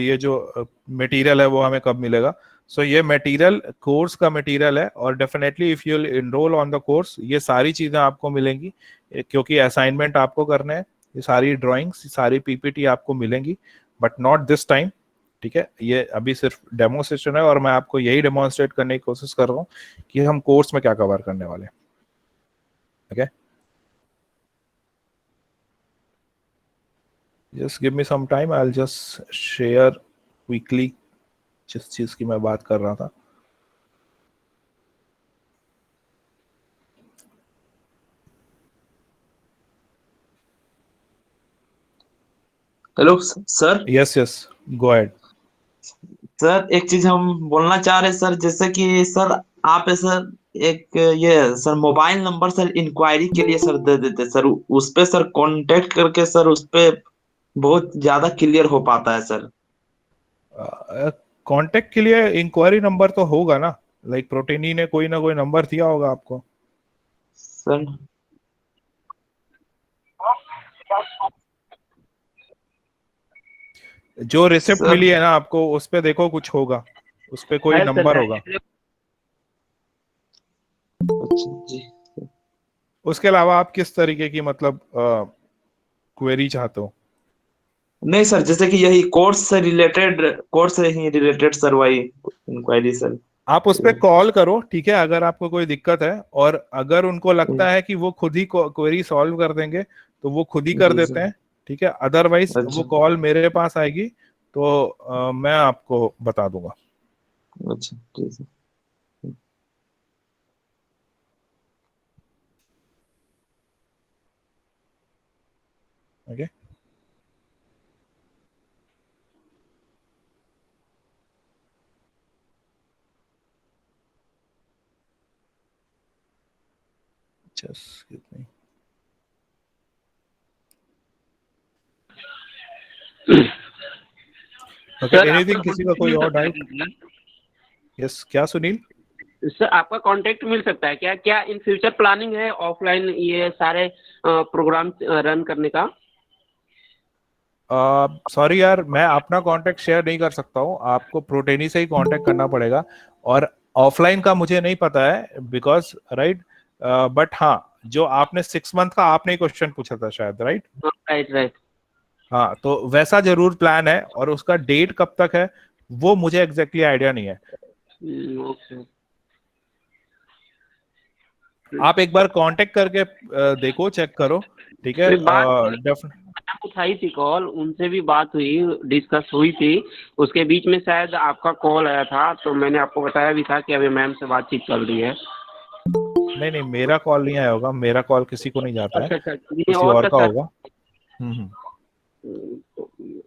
ये जो मटेरियल है वो हमें कब मिलेगा। सो ये मटेरियल कोर्स का मटेरियल है, और definitely if you will enrol on the course, ये सारी चीजें आपको मिलेंगी, क्योंकि असाइनमेंट आपको करने हैं, ये सारी ड्राइंग्स, सारी पीपीटी आपको मिलेंगी, बट नॉट दिस टाइम। ठीक है, ये अभी सिर्फ डेमो सेशन है, और मैं आपको यही डेमोन्स्ट्रेट करने की कोशिश कर रहा हूँ कि हम कोर्स में क्या कवर करने वाले हैं। Okay, just give me some time, I'll just share quickly जिस चीज की मैं बात कर रहा था। Hello sir. Yes yes, go ahead. Sir एक चीज हम बोलना चाह रहे हैं सर, जैसे कि सर आप सर एक ये sir mobile number sir inquiry के लिए सर दे देते सर, उस पे सर कांटेक्ट करके सर उस पे बहुत ज्यादा क्लियर हो पाता है सर। कांटेक्ट के लिए इंक्वायरी नंबर तो होगा ना, लाइक प्रोटीनी ने कोई ना कोई नंबर दिया होगा आपको सर। जो रिसिप्ट मिली है ना आपको, उस पे देखो कुछ होगा, उस पे कोई नंबर होगा। जी। उसके अलावा आप किस तरीके की मतलब क्वेरी चाहते हो? नहीं सर, जैसे कि यही कोर्स से ही रिलेटेड सर, वही इंक्वायरी सर। आप उस पर कॉल करो, ठीक है, अगर आपको कोई दिक्कत है, और अगर उनको लगता है कि वो खुद ही क्वेरी सॉल्व कर देंगे तो वो खुद ही कर जी देते सर। हैं, ठीक है। अदरवाइज वो अच्छा कॉल मेरे पास आएगी तो मैं आपको बता दूंगा। अच्छा, ठीक है। Okay. Just give me. Okay, sir, anything, आपका किसी का contact कोई मिल और सकता है डाउट? क्या? यस, क्या सुनील? सर, आपका कांटेक्ट मिल सकता है क्या? क्या इन फ्यूचर प्लानिंग है ऑफलाइन ये सारे प्रोग्राम रन करने का? सॉरी यार, मैं अपना कांटेक्ट शेयर नहीं कर सकता हूँ, आपको प्रोटेनी से ही कांटेक्ट करना पड़ेगा। और ऑफलाइन का मुझे नहीं पता है, बिकॉज राइट, बट हाँ, जो आपने 6 मंथ का आपने क्वेश्चन पूछा था शायद, राइट? Right right. हाँ, तो वैसा जरूर प्लान है, और उसका डेट कब तक है वो मुझे एग्जैक्टली आइडिया नहीं है। ओके। आप एक बार कांटेक्ट करके देखो, चेक करो, ठीक है। एक बात उठाई थी कॉल, उनसे भी बात हुई, डिस्कस हुई थी। उसके बीच में शायद आपका कॉल आया था, तो मैंने आपको बताया भी था कि अभी मैम से बातचीत चल रही है। नहीं नहीं, मेरा कॉल नहीं आया होगा, मेरा कॉल किसी को नहीं जाता है, अच्छा अच्छा, ये किसी और और का का सर। होगा।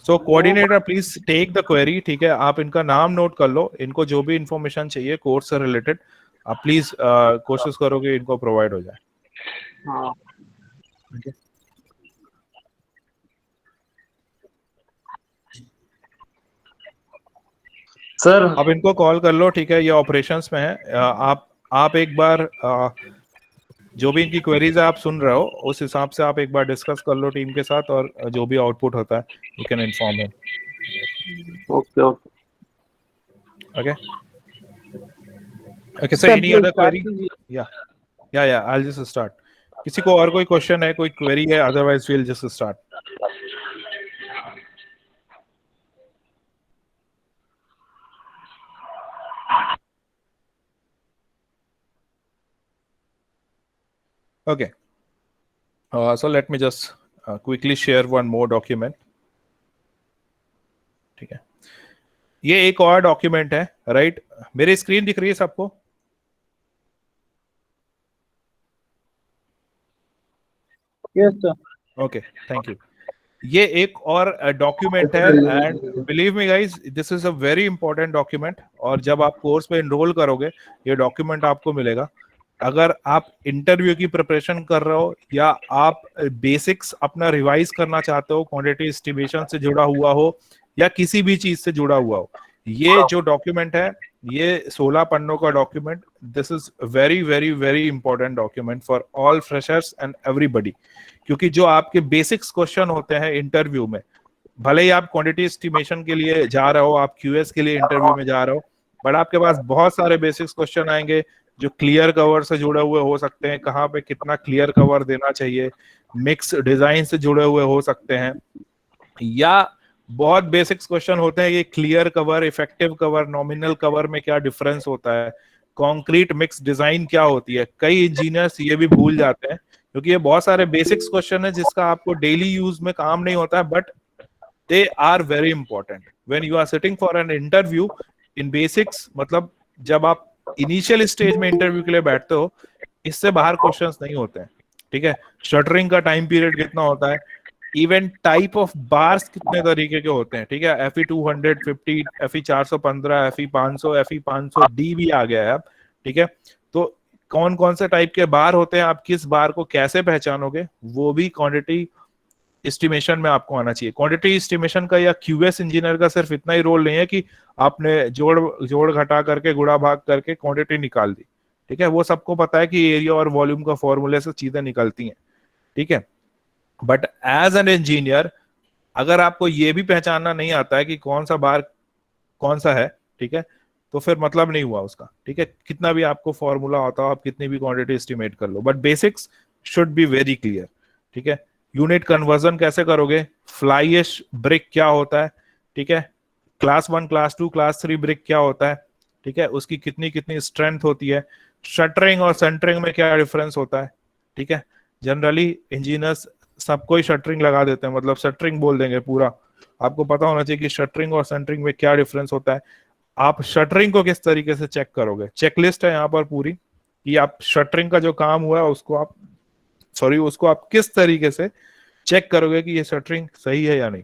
So coordinator please take the query, ठीक है। आप इनका नाम नोट कर लो, इनको जो भी इंफॉर्मेशन चाहिए कोर्स से रिलेटेड, आप प्लीज कोशिश करोगे इनको प्रोवाइड हो जाए। हाँ सर अब इनको कॉल कर लो, ठीक है, ये ऑपरेशंस में है। आप एक बार जो भी इनकी क्वेरीज है आप सुन रहे हो, उस हिसाब से आप एक बार डिस्कस कर लो टीम के साथ, और जो भी आउटपुट होता है you can inform him. Okay okay. Okay okay sir, any other query? या आई जस्ट स्टार्ट। किसी को और कोई क्वेश्चन है, कोई क्वेरी है? Otherwise we will just start. Okay. So let me just quickly share one more document. ठीक है, ये एक और डॉक्यूमेंट है, राइट? मेरी स्क्रीन दिख रही है सबको? Yes sir. Okay, thank you. ये एक और डॉक्यूमेंट है, and believe me guys, this is a very important document. और जब आप कोर्स पे एनरोल करोगे, ये डॉक्यूमेंट आपको मिलेगा। अगर आप इंटरव्यू की प्रिपरेशन कर रहे हो, या आप बेसिक्स अपना रिवाइज करना चाहते हो, क्वांटिटी एस्टिमेशन से जुड़ा हुआ हो, या किसी भी चीज से जुड़ा हुआ हो, ये जो डॉक्यूमेंट है, ये 16 पन्नों का document, this is very very very important document for all freshers and everybody. क्योंकि जो आपके बेसिक्स क्वेश्चन होते हैं इंटरव्यू में, भले ही आप क्वांटिटी एस्टिमेशन के लिए जा रहे हो, आप क्यूएस के लिए इंटरव्यू में जा रहे हो, बट आपके पास बहुत सारे बेसिक्स क्वेश्चन आएंगे जो क्लियर कवर से जुड़े हुए हो सकते हैं, कहाँ पे कितना क्लियर कवर देना चाहिए, मिक्स डिजाइन से जुड़े हुए हो सकते हैं, या बहुत बेसिक्स क्वेश्चन होते हैं कि clear cover, effective cover, nominal cover में क्या डिफरेंस होता है, कॉन्क्रीट मिक्स डिजाइन क्या होती है। कई इंजीनियर्स ये भी भूल जाते हैं, क्योंकि ये बहुत सारे बेसिक्स क्वेश्चन है जिसका आपको डेली यूज में काम नहीं होता है, but they are very important when you are sitting for an interview in basics. मतलब जब आप इनिशियल स्टेज में इंटरव्यू के लिए बैठते हो, इससे बाहर क्वेश्चंस नहीं होते हैं, ठीक है। शटरिंग का टाइम पीरियड कितना होता है, इवन टाइप ऑफ बार्स कितने तरीके के होते हैं, ठीक है। FE 250, FE 415, FE 500, FE 500D भी आ गया है अब, ठीक है। तो कौन कौन से टाइप के बार होते हैं, आप किस बार को कैसे पहचानोगे, वो भी क्वांटिटी एस्टिमेशन में आपको आना चाहिए। क्वांटिटी एस्टिमेशन का या क्यूएस इंजीनियर का सिर्फ इतना ही रोल नहीं है कि आपने जोड़ जोड़ घटा करके, गुणा भाग करके क्वांटिटी निकाल दी, ठीक है। वो सबको पता है कि एरिया और वॉल्यूम का फॉर्मूले से चीजें निकलती हैं, ठीक है। बट एज एन इंजीनियर, अगर आपको ये भी पहचानना नहीं आता है कि कौन सा बार कौन सा है, ठीक है, तो फिर मतलब नहीं हुआ उसका, ठीक है। कितना भी आपको फॉर्मूला होता हो, आप कितनी भी क्वांटिटी एस्टिमेट कर लो, but basics should be very clear, ठीक है। यूनिट कन्वर्जन कैसे करोगे, फ्लाई-एश ब्रिक क्या होता है, ठीक है, क्लास 1 क्लास 2 क्लास 3 ब्रिक क्या होता है, ठीक है, उसकी कितनी कितनी स्ट्रेंथ होती है, शटरिंग और सेंटरिंग में क्या डिफरेंस होता है, ठीक है। जनरली इंजीनियर्स सबको ही शटरिंग लगा देते हैं, मतलब शटरिंग बोल देंगे पूरा। आपको पता होना चाहिए कि शटरिंग और सेंटरिंग में क्या डिफरेंस होता है। आप शटरिंग को किस तरीके से चेक करोगे, चेकलिस्ट है यहाँ पर पूरी कि आप शटरिंग का जो काम हुआ है उसको आप किस तरीके से चेक करोगे कि ये शटरिंग सही है या नहीं।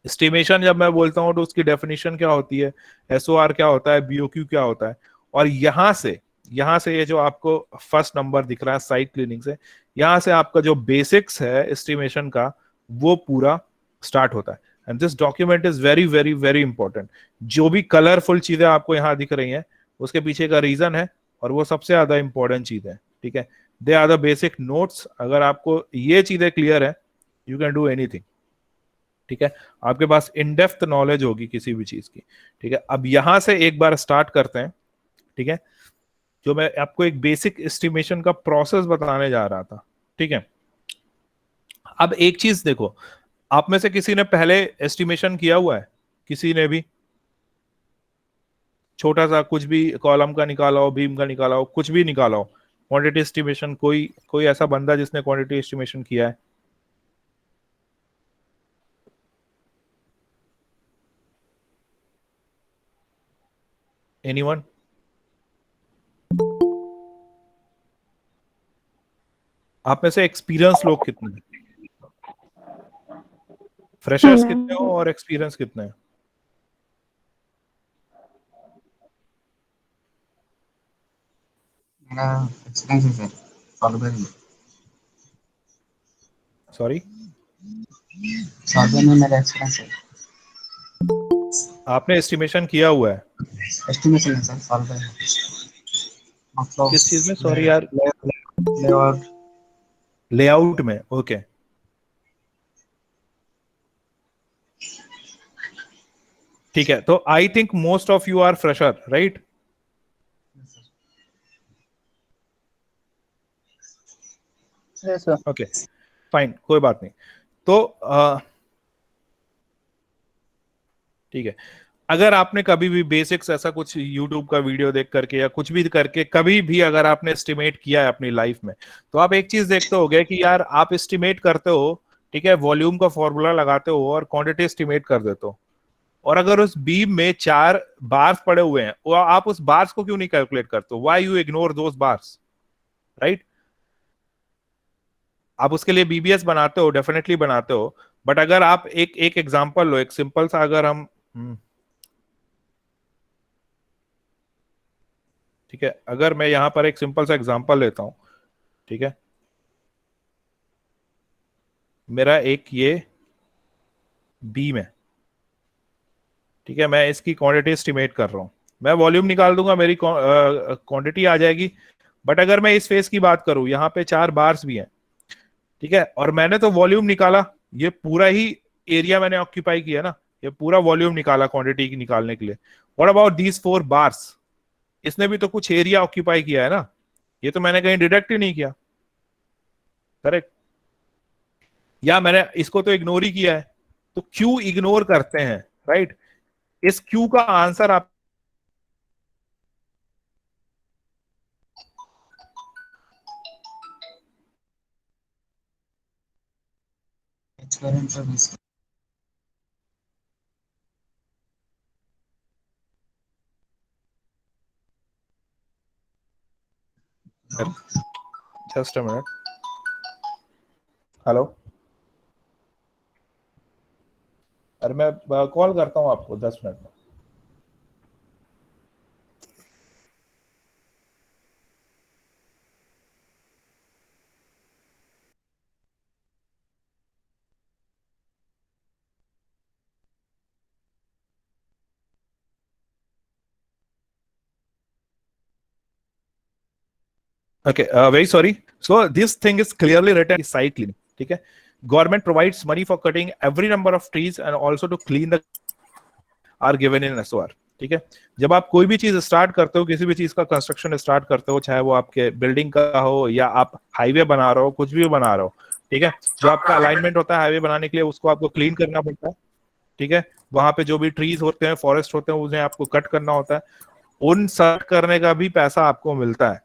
एस्टिमेशन जब मैं बोलता हूं तो उसकी डेफिनेशन क्या होती है, एसओआर क्या होता है, बीओक्यू क्या होता है, और यहां से ये जो आपको फर्स्ट नंबर दिख रहा है साइट क्लीनिंग से, यहां से आपका जो बेसिक्स है एस्टिमेशन का वो पूरा स्टार्ट होता है। And this document is very very very important. जो भी कलरफुल चीजें आपको यहाँ दिख रही हैं उसके पीछे का रीजन है, और वो सबसे ज्यादा इंपॉर्टेंट चीज है, ठीक है। They are the basic notes. अगर आपको ये चीजें क्लियर है, यू कैन डू एनीथिंग, ठीक है। आपके पास इन डेप्थ नॉलेज होगी किसी भी चीज की, ठीक है। अब यहां से एक बार स्टार्ट करते हैं, ठीक है। जो मैं आपको एक बेसिक एस्टिमेशन का प्रोसेस बताने जा रहा था, ठीक है। अब एक चीज देखो, आप में से किसी ने पहले एस्टिमेशन किया हुआ है, किसी ने भी छोटा सा कुछ भी कॉलम का निकाला हो, बीम का निकाला हो, कुछ भी निकाला हो, क्वांटिटी एस्टिमेशन, कोई ऐसा बंदा जिसने क्वांटिटी एस्टिमेशन किया है? एनीवन? आप में से एक्सपीरियंस लोग कितने हैं? फ्रेशर्स कितने हो और एक्सपीरियंस कितने हैं? मेरा एक्सपीरियंस है सर, सॉल्वर में। सॉरी, सॉल्वर में मेरा एक्सपीरियंस है। आपने एस्टिमेशन किया हुआ है एस्टिमेशन है सर, सॉल्वर में। मतलब किस चीज में? सॉरी यार, लेआउट। लेआउट में, ओके। ठीक है, तो I think most of you are fresher, right? Yes, sir. Okay, fine, कोई बात नहीं। तो ठीक है, अगर आपने कभी भी बेसिक्स ऐसा कुछ यूट्यूब का वीडियो देख करके या कुछ भी करके कभी भी अगर आपने एस्टिमेट किया है अपनी लाइफ में, तो आप एक चीज देखते होगे कि यार आप एस्टिमेट करते हो, ठीक है, वॉल्यूम का फॉर्मूला लगाते हो और क्वांटिटी एस्टिमेट कर देते हो, और अगर उस बीम में 4 बार्स पड़े हुए हैं, वो आप उस बार्स को क्यों नहीं कैलकुलेट करते हो? Why you ignore those bars, right? आप उसके लिए बीबीएस बनाते हो, डेफिनेटली बनाते हो, बट अगर आप एक एग्जांपल लो, एक सिंपल सा, अगर हम ठीक है, अगर मैं यहां पर एक सिंपल सा एग्जांपल लेता हूं, ठीक है, मेरा एक ये बीम है, ठीक है, मैं इसकी क्वांटिटी एस्टिमेट कर रहा हूं, मैं वॉल्यूम निकाल दूंगा, मेरी क्वांटिटी आ जाएगी। बट अगर मैं इस फेस की बात करूं, यहाँ पे 4 बार्स भी हैं, ठीक है, और मैंने तो वॉल्यूम निकाला, ये पूरा ही एरिया मैंने ऑक्यूपाई किया ना, ये पूरा वॉल्यूम निकाला क्वांटिटी की निकालने के लिए। What about these 4 bars? इसने भी तो कुछ एरिया ऑक्यूपाई किया है ना, ये तो मैंने कहीं डिडक्ट ही नहीं किया, करेक्ट? या मैंने इसको तो इग्नोर ही किया है, तो क्यों इग्नोर करते हैं, राइट? इस क्यू का आंसर आप experience. Just a minute, hello, अरे मैं कॉल करता हूँ आपको 10 मिनट में। Okay, very sorry. So this thing is clearly written site cleaning. ठीक है, government provides money for cutting every number of trees and also to clean the are given in SOR. ठीक है, जब आप कोई भी चीज स्टार्ट करते हो, किसी भी चीज का कंस्ट्रक्शन स्टार्ट करते हो, चाहे वो आपके बिल्डिंग का हो या आप हाईवे बना रहे हो, कुछ भी बना रहे हो, ठीक है। जो आपका अलाइनमेंट होता है हाईवे बनाने के लिए, उसको आपको क्लीन करना पड़ता है, ठीक है। वहां पे जो भी ट्रीज होते हैं, फॉरेस्ट होते हैं, उन्हें आपको कट करना होता है, उन कट करने का भी पैसा आपको मिलता है,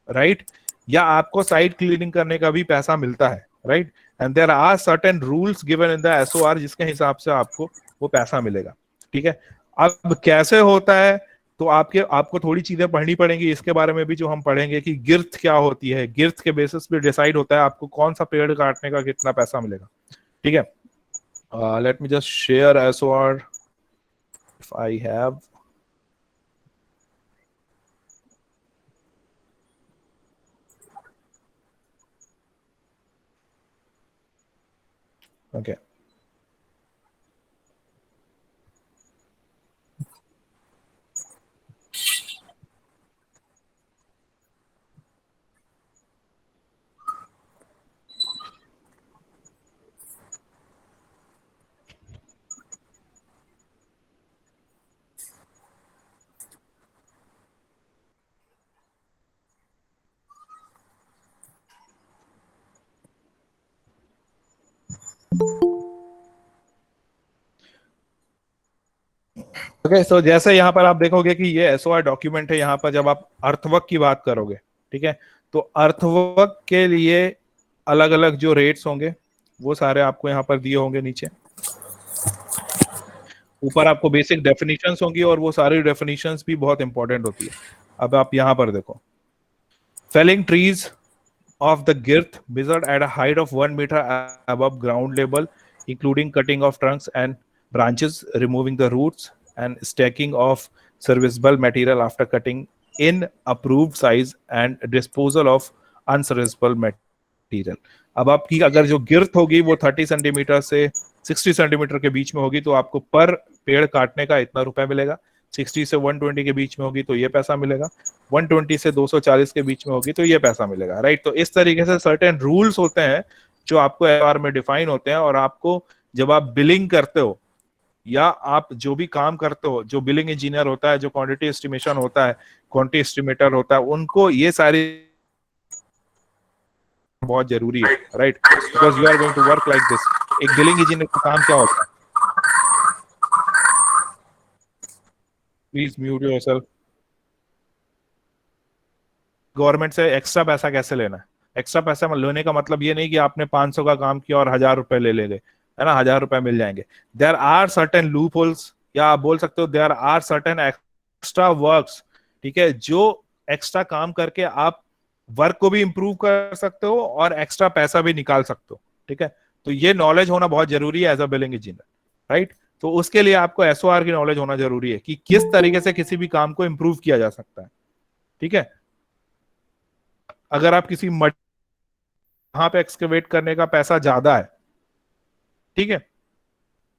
राइट। या आपको साइट क्लीनिंग करने का भी पैसा मिलता है, right. And there are certain rules given in the SOR जिसके हिसाब से आपको वो पैसा मिलेगा, ठीक है। अब कैसे होता है, तो आपको थोड़ी चीजें पढ़नी पड़ेंगी इसके बारे में भी, जो हम पढ़ेंगे कि गिर्थ क्या होती है, गिर्थ के बेसिस पे डिसाइड होता है आपको कौन सा पेड़ काटने का कितना पैसा मिलेगा, ठीक है। Let me just share SOR if I have. Okay. Okay, so जैसे यहाँ पर आप देखोगे कि ये एसओआर डॉक्यूमेंट है, यहाँ पर जब आप अर्थवर्क की बात करोगे, ठीक है, तो अर्थवर्क के लिए अलग अलग जो रेट्स होंगे वो सारे आपको यहाँ पर दिए होंगे नीचे। ऊपर आपको बेसिक डेफिनेशंस होंगी और वो सारी डेफिनेशंस भी बहुत इंपॉर्टेंट होती है। अब आप यहाँ पर देखो, felling trees of the girth measured at a height of 1 meter above ground level, including cutting of trunks and branches, removing the roots, and stacking of serviceable material after cutting in approved size, and disposal of unserviceable material. अब आपकी अगर जो गिर्थ होगी वो 30 centimetre से 60 centimetre के बीच में होगी तो आपको पर पेड़ काटने का इतना रुपया मिलेगा। 60 से 120 के बीच में होगी तो ये पैसा मिलेगा, 120 से 240 के बीच में होगी तो ये पैसा मिलेगा, राइट। तो इस तरीके से सर्टेन रूल्स होते हैं जो आपको एआर में डिफाइन होते हैं, और आपको जब आप बिलिंग करते हो या आप जो भी काम करते हो, जो बिलिंग इंजीनियर होता है, जो क्वांटिटी एस्टिमेशन होता है, क्वांटिटी एस्टिमेटर होता है, उनको ये सारी बहुत जरूरी है, right, because you are going to work like this. एक बिलिंग इंजीनियर का काम क्या होता है? Please mute yourself. गवर्नमेंट से एक्स्ट्रा पैसा कैसे लेना है? एक्स्ट्रा पैसा लेने का मतलब ये नहीं कि आपने 500 का काम किया और 1000 रुपए ले लेंगे, है ना, 1000 रुपए मिल जाएंगे। There are certain loopholes, या आप बोल सकते हो there are certain extra works, ठीक है, जो एक्स्ट्रा काम करके आप वर्क को भी इंप्रूव कर सकते हो और एक्स्ट्रा पैसा भी निकाल सकते हो, ठीक है। तो ये नॉलेज होना बहुत जरूरी है as a billing engineer, right. तो उसके लिए आपको एसओआर की नॉलेज होना जरूरी है कि किस तरीके से किसी भी काम को इंप्रूव किया जा सकता है, ठीक है। अगर आप किसी वहां पे एक्सकवेट करने का पैसा ज्यादा है, ठीक है,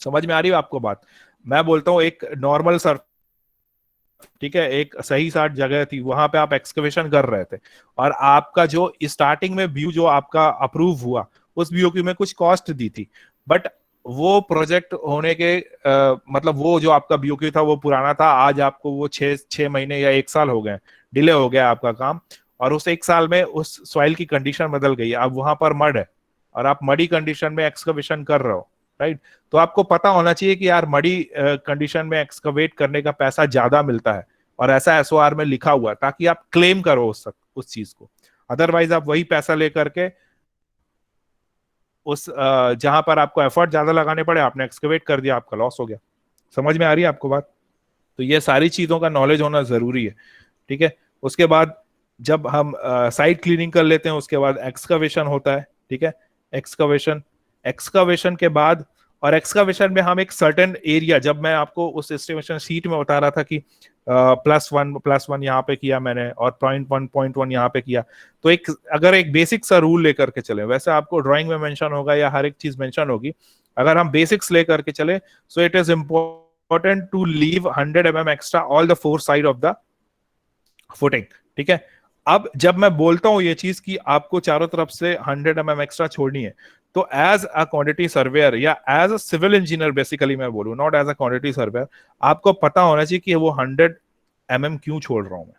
समझ में आ रही है आपको बात? मैं बोलता हूं एक नॉर्मल सर, ठीक है, एक सही साठ जगह थी, वहां पे आप एक्सकवेशन कर रहे थे और आपका जो स्टार्टिंग में व्यू जो आपका अप्रूव हुआ, उस व्यू की में कुछ कॉस्ट दी थी, बट वो प्रोजेक्ट होने के मतलब वो जो आपका बीओक्यू था वो पुराना था, आज आपको वो 6 महीने या 1 साल हो गए, डिले हो गया आपका काम, और उस 1 साल में उस सॉइल की कंडीशन बदल गई, अब वहां पर मड है और आप मडी कंडीशन में एक्सकवेशन कर रहे हो, राइट। तो आपको पता होना चाहिए कि यार मडी कंडीशन में एक्सकवेट करने का पैसा ज्यादा मिलता है, और ऐसा एसओआर में लिखा हुआ है ताकि आप क्लेम करो उस चीज को। अदरवाइज आप वही पैसा लेकर के उस जहां पर आपको एफर्ट ज्यादा लगाने पड़े, आपने एक्सकवेट कर दिया, आपका लॉस हो गया। समझ में आ रही है आपको बात? तो ये सारी चीजों का नॉलेज होना जरूरी है, ठीक है। उसके बाद जब हम साइट क्लीनिंग कर लेते हैं, उसके बाद एक्सकवेशन होता है, ठीक है। एक्सकवेशन के बाद, और एक्सकवेशन में हम एक सर्टेन एरिया, जब मैं आपको उस एस्टिमेशन शीट में बता रहा था कि +1 यहाँ पे किया मैंने और 0.1 यहाँ पे किया, तो अगर एक बेसिक सा रूल लेकर के चले, वैसे आपको ड्राइंग में मेंशन होगा या हर एक चीज मेंशन होगी, अगर हम बेसिक्स लेकर के चले, so it is important to leave 100 mm extra all the 4 side of the footing, ठीक है। अब जब मैं बोलता हूं ये चीज कि आपको चारों तरफ से 100 mm एक्स्ट्रा छोड़नी है, तो एज अ क्वांटिटी सर्वेयर या as a civil engineer, basically मैं बोलूं, not as a quantity surveyor, आपको पता होना चाहिए कि वो 100 mm क्यों छोड़ रहा हूं मैं,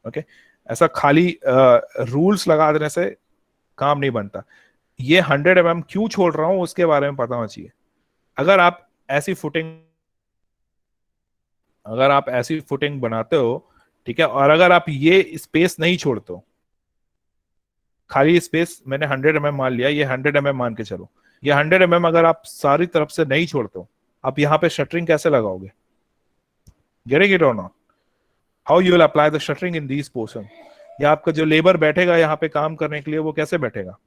ओके। ऐसा खाली रूल्स लगा देने से काम नहीं बनता। ये 100 mm क्यों छोड़ रहा हूं उसके बारे में पता होना चाहिए। अगर आप ऐसी फुटिंग बनाते हो, ठीक है, और अगर आप ये स्पेस नहीं छोड़ते हो, खाली स्पेस मैंने 100 mm मान लिया, ये 100 mm मान के चलो, ये 100 mm अगर आप सारी तरफ से नहीं छोड़ते हो, आप यहाँ पे शटरिंग कैसे लगाओगे? गेटिंग इट और not? How you will apply the shuttering in these portion? या आपका जो लेबर बैठेगा यहाँ पे काम करने के लिए, वो कैसे बैठेगा?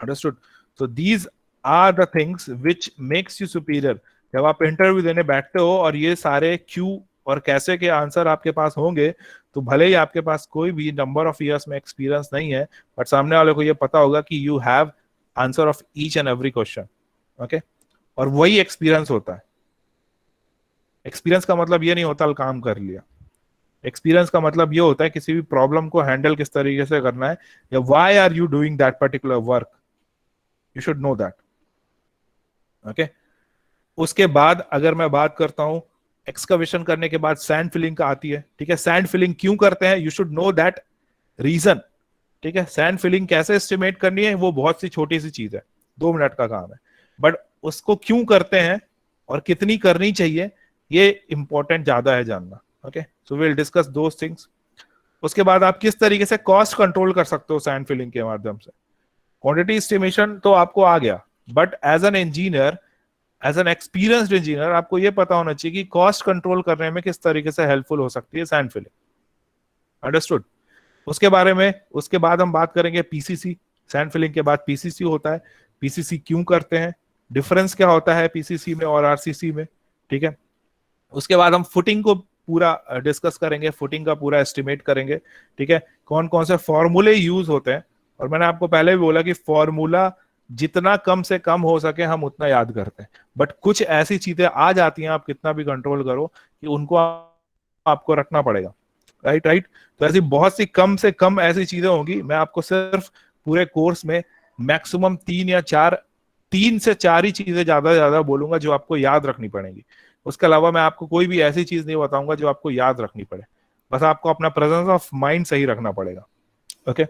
Understood? So these are the things which makes you superior. जब आप इंटरव्यू देने बैठते हो और ये सारे क्यों और कैसे के आंसर आपके पास होंगे, तो भले ही आपके पास कोई भी नंबर ऑफ इयर्स में एक्सपीरियंस नहीं है, बट सामने वाले को ये पता होगा कि you have answer of each and every question. Okay, और वही एक्सपीरियंस होता है। एक्सपीरियंस का मतलब ये नहीं होता काम कर लिया। एक्सपीरियंस का मतलब ये होता है किसी भी प्रॉब्लम को हैंडल किस तरीके से करना है, या why are you doing that particular work, you should know that. Okay, उसके बाद अगर मैं बात करता हूं, एक्सकवेशन करने के बाद सैंड फिलिंग का आती है। ठीक है, सैंड फिलिंग क्यों करते हैं, you should know that reason. ठीक है, सैंड फिलिंग कैसे एस्टिमेट करनी है, वो बहुत सी छोटी सी चीज है, 2 मिनट का काम है, बट उसको क्यों करते हैं और कितनी करनी चाहिए, ये इंपॉर्टेंट ज्यादा है जानना। Okay, so will discuss those things. उसके बाद आप किस तरीके से कॉस्ट कंट्रोल कर सकते हो सैंड फिलिंग के माध्यम से। क्वांटिटी एस्टिमेशन तो आपको आ गया, but as an engineer, as an experienced engineer, आपको यह पता होना चाहिए कि कॉस्ट कंट्रोल करने में किस तरीके से हेल्पफुल हो सकती है सैंड फिलिंग। अंडरस्टूड? उसके बारे में उसके बाद हम बात करेंगे पीसीसी। सैंड फिलिंग के बाद पीसीसी होता है। पीसीसी क्यों करते हैं, डिफरेंस क्या होता है पीसीसी में और आरसीसी में। ठीक है, उसके बाद हम फुटिंग को पूरा डिस्कस करेंगे, फुटिंग का पूरा एस्टिमेट करेंगे। ठीक है, कौन कौन से फॉर्मूले यूज होते हैं, और मैंने आपको पहले भी बोला कि फॉर्मूला जितना कम से कम हो सके हम उतना याद करते हैं, बट कुछ ऐसी चीजें आ जाती हैं, आप कितना भी कंट्रोल करो, कि उनको आपको रखना पड़ेगा। राइट। तो ऐसी बहुत सी कम से कम ऐसी चीजें होंगी, मैं आपको सिर्फ पूरे कोर्स में मैक्सिमम 3 से 4 ही चीजें ज्यादा बोलूंगा जो आपको याद रखनी पड़ेगी। उसके अलावा मैं आपको कोई भी ऐसी चीज नहीं बताऊंगा जो आपको याद रखनी पड़े, बस आपको अपना प्रेजेंस ऑफ माइंड सही रखना पड़ेगा। ओके,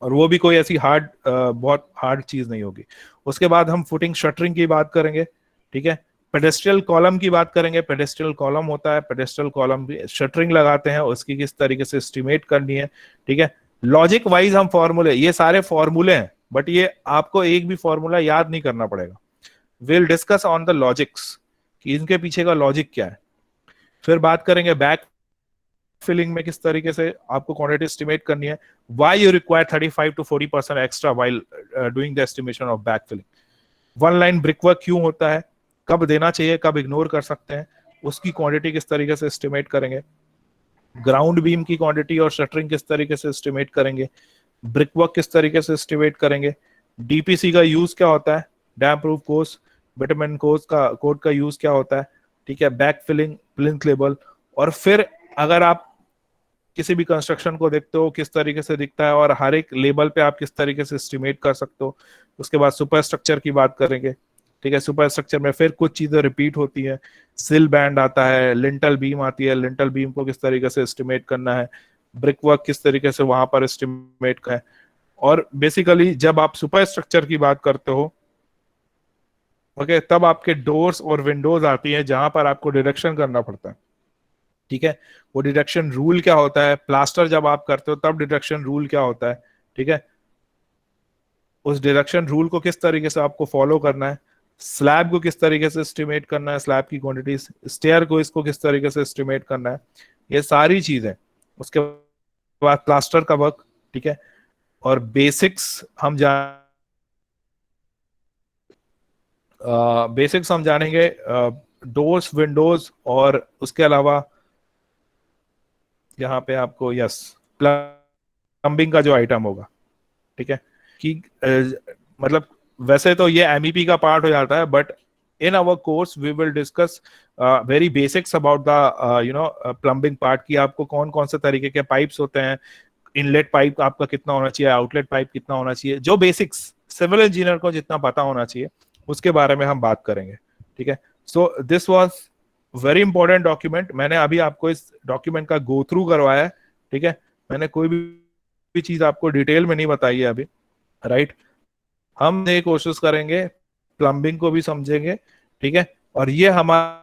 और वो भी कोई ऐसी बहुत हार्ड चीज नहीं होगी। उसके बाद हम फुटिंग शटरिंग की बात करेंगे। ठीक है, पेडेस्ट्रियल कॉलम की बात करेंगे। पेडेस्ट्रियल कॉलम होता है, पेडेस्ट्रियल कॉलम भी शटरिंग लगाते हैं, उसकी किस तरीके से एस्टिमेट करनी है। ठीक है, लॉजिक वाइज हम फॉर्मूले, ये सारे फॉर्मूले हैं, बट ये आपको एक भी फॉर्मूला याद नहीं करना पड़ेगा। Will discuss on the logics कि इनके पीछे का लॉजिक क्या है। फिर बात करेंगे बैक फिलिंग में किस तरीके से आपको क्वांटिटी एस्टिमेट करनी है, why you require 35 to 40% extra while doing the estimation of back filling. One line brickwork क्यों होता है, कब देना चाहिए, कब इग्नोर कर सकते हैं, उसकी क्वांटिटी किस तरीके से एस्टिमेट करेंगे। ग्राउंड बीम की क्वांटिटी और शटरिंग किस तरीके से एस्टिमेट करेंगे। ब्रिकवर्क किस तरीके से एस्टिमेट करेंगे। डीपीसी का यूज क्या होता है, dam proof course, bitumen code का यूज क्या होता है। ठीक है, बैक फिलिंग, प्लिंथ लेवल, और फिर अगर आप किसी भी कंस्ट्रक्शन को देखते हो किस तरीके से दिखता है और हर एक लेवल पे आप किस तरीके से एस्टिमेट कर सकते हो। उसके बाद सुपर स्ट्रक्चर की बात करेंगे। ठीक है, सुपर स्ट्रक्चर में फिर कुछ चीजें रिपीट होती हैं, सिल बैंड आता है, लिंटल बीम आती है, लिंटल बीम को किस तरीके से एस्टिमेट करना है, ब्रिक वर्क किस तरीके से वहां पर एस्टिमेट का है। और बेसिकली जब आप सुपर स्ट्रक्चर की बात करते हो, ओके, तब आपके डोर्स और विंडोज आती हैं जहां पर आपको डिरेक्शन करना पड़ता है। ठीक है, वो डिडक्शन रूल क्या होता है, प्लास्टर जब आप करते हो तब डिडक्शन रूल क्या होता है। ठीक है, उस डिडक्शन रूल को किस तरीके से आपको फॉलो करना है, स्लैब को किस तरीके से एस्टिमेट करना है, स्लैब की क्वांटिटी, स्टेयर को इसको किस तरीके से एस्टिमेट करना है, ये सारी चीजें। उसके बाद प्लास्टर का वर्क। ठीक है, और बेसिक्स हम जानेंगे डोर्स, विंडोज, और उसके अलावा यहाँ पे आपको यस प्लम्बिंग का जो आइटम होगा। ठीक है, कि मतलब वैसे तो ये एमईपी का पार्ट हो जाता है, but in our course we will discuss very basics about the plumbing part, की आपको कौन कौन से तरीके के पाइप्स होते हैं, इनलेट पाइप आपका कितना होना चाहिए, आउटलेट पाइप कितना होना चाहिए, जो बेसिक्स सिविल इंजीनियर को जितना पता होना चाहिए उसके बारे में हम बात करेंगे। ठीक है, so this was very important document. मैंने अभी आपको इस डॉक्यूमेंट का गो थ्रू करवाया है। ठीक है, मैंने कोई भी चीज आपको डिटेल में नहीं बताई है अभी। राइट। हम ये कोशिश करेंगे, प्लम्बिंग को भी समझेंगे, ठीक है, और ये हमारा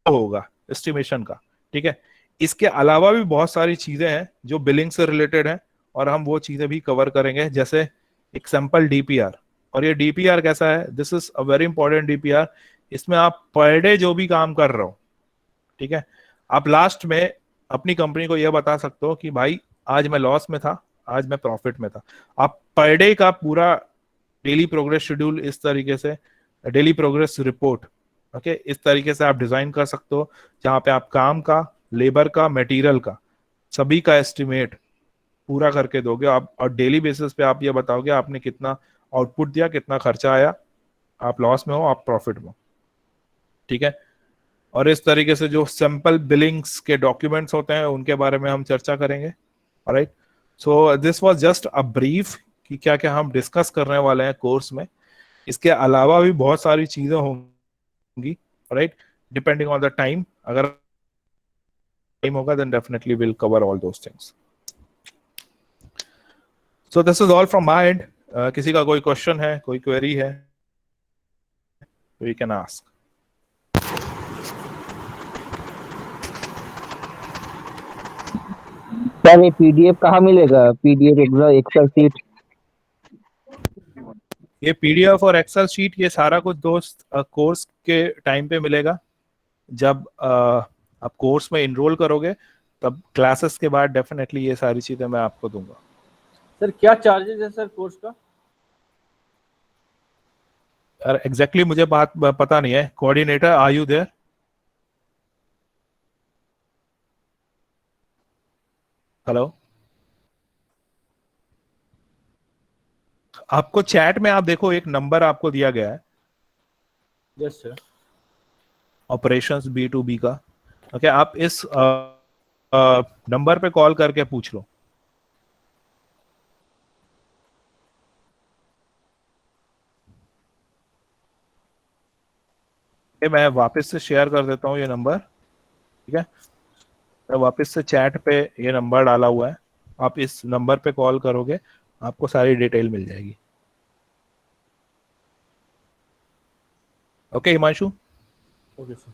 होगा एस्टिमेशन का, ठीक है। इसके अलावा भी बहुत सारी चीजें हैं जो बिलिंग से रिलेटेड हैं, और हम वो चीजें भी कवर करेंगे, जैसे एग्जाम्पल डीपीआर। और ये डीपीआर कैसा है, this is a very important DPR. इसमें आप पर डे जो भी काम कर रहे हो, ठीक है, आप लास्ट में अपनी कंपनी को यह बता सकते हो कि भाई आज मैं लॉस में था, आज मैं प्रॉफिट में था। आप पर डे का पूरा डेली प्रोग्रेस शेड्यूल इस तरीके से, डेली प्रोग्रेस रिपोर्ट, ओके, इस तरीके से आप डिजाइन कर सकते हो, जहां पे आप काम का, लेबर का, मटेरियल का, सभी का एस्टिमेट पूरा करके दोगे आप, और डेली बेसिस पे आप ये बताओगे आपने कितना आउटपुट दिया, कितना खर्चा आया, आप लॉस में हो, आप प्रॉफिट में हो, ठीक है। और इस तरीके से जो सिंपल बिलिंग्स के डॉक्यूमेंट्स होते हैं उनके बारे में हम चर्चा करेंगे। Alright, so this was just a brief कि क्या क्या हम डिस्कस करने वाले हैं कोर्स में। इसके अलावा भी बहुत सारी चीजें होंगी, right, depending on the time. अगर टाइम होगा then definitely will cover all those things. So this is all from my end. किसी का कोई क्वेश्चन है, कोई क्वेरी है, वी कैन आस्क। सर ये पीडीएफ कहाँ मिलेगा? PDF excel sheet? ये पीडीएफ और एक्सेल शीट ये सारा कुछ दोस्त कोर्स के टाइम पे मिलेगा। जब आप कोर्स में इनरोल करोगे तब क्लासेस के बाद डेफिनेटली ये सारी चीजें मैं आपको दूंगा। सर क्या चार्जेस है सर कोर्स का? यार एग्जैक्टली मुझे बात पता नहीं है। Coordinator, are you there? Hello, आपको चैट में आप देखो एक नंबर आपको दिया गया है। Yes sir. ऑपरेशंस B2B का, ओके, आप इस नंबर पे कॉल करके पूछ लो। मैं वापस से शेयर कर देता हूँ ये नंबर, ठीक है। मैं वापस से चैट पे ये नंबर डाला हुआ है, आप इस नंबर पे कॉल करोगे आपको सारी डिटेल मिल जाएगी। ओके हिमांशु? Okay sir.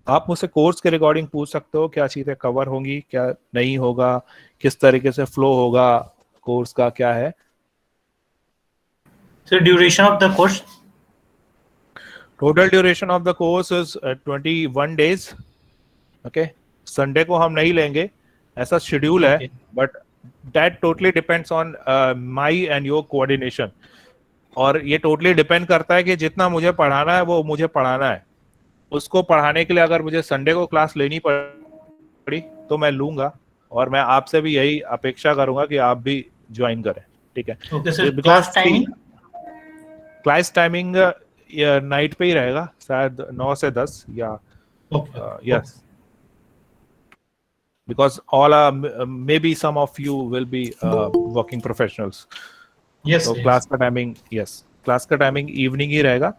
आप मुझसे कोर्स के रिकॉर्डिंग पूछ सकते हो, क्या चीजें कवर होंगी, क्या नहीं होगा, किस तरीके से फ्लो होगा कोर्स का, क्या है। Sir duration of the course? Total duration of the course is 21 days। Okay, Sunday को हम नहीं लेंगे, ऐसा शेड्यूल है, but that totally depends on my and your coordination. और ये टोटली डिपेंड करता है कि जितना मुझे पढ़ाना है वो मुझे पढ़ाना है। उसको पढ़ाने के लिए अगर मुझे संडे को क्लास लेनी पड़ी तो मैं लूंगा, और मैं आपसे भी यही अपेक्षा करूंगा कि आप भी ज्वाइन करें, ठीक है। Okay sir, class timing? Class timing night पे ही रहेगा, शायद 9 से 10 या yes, because all maybe some of you will be working professionals. Yes, so yes. class का टाइमिंग, yes, क्लास का टाइमिंग इवनिंग ही रहेगा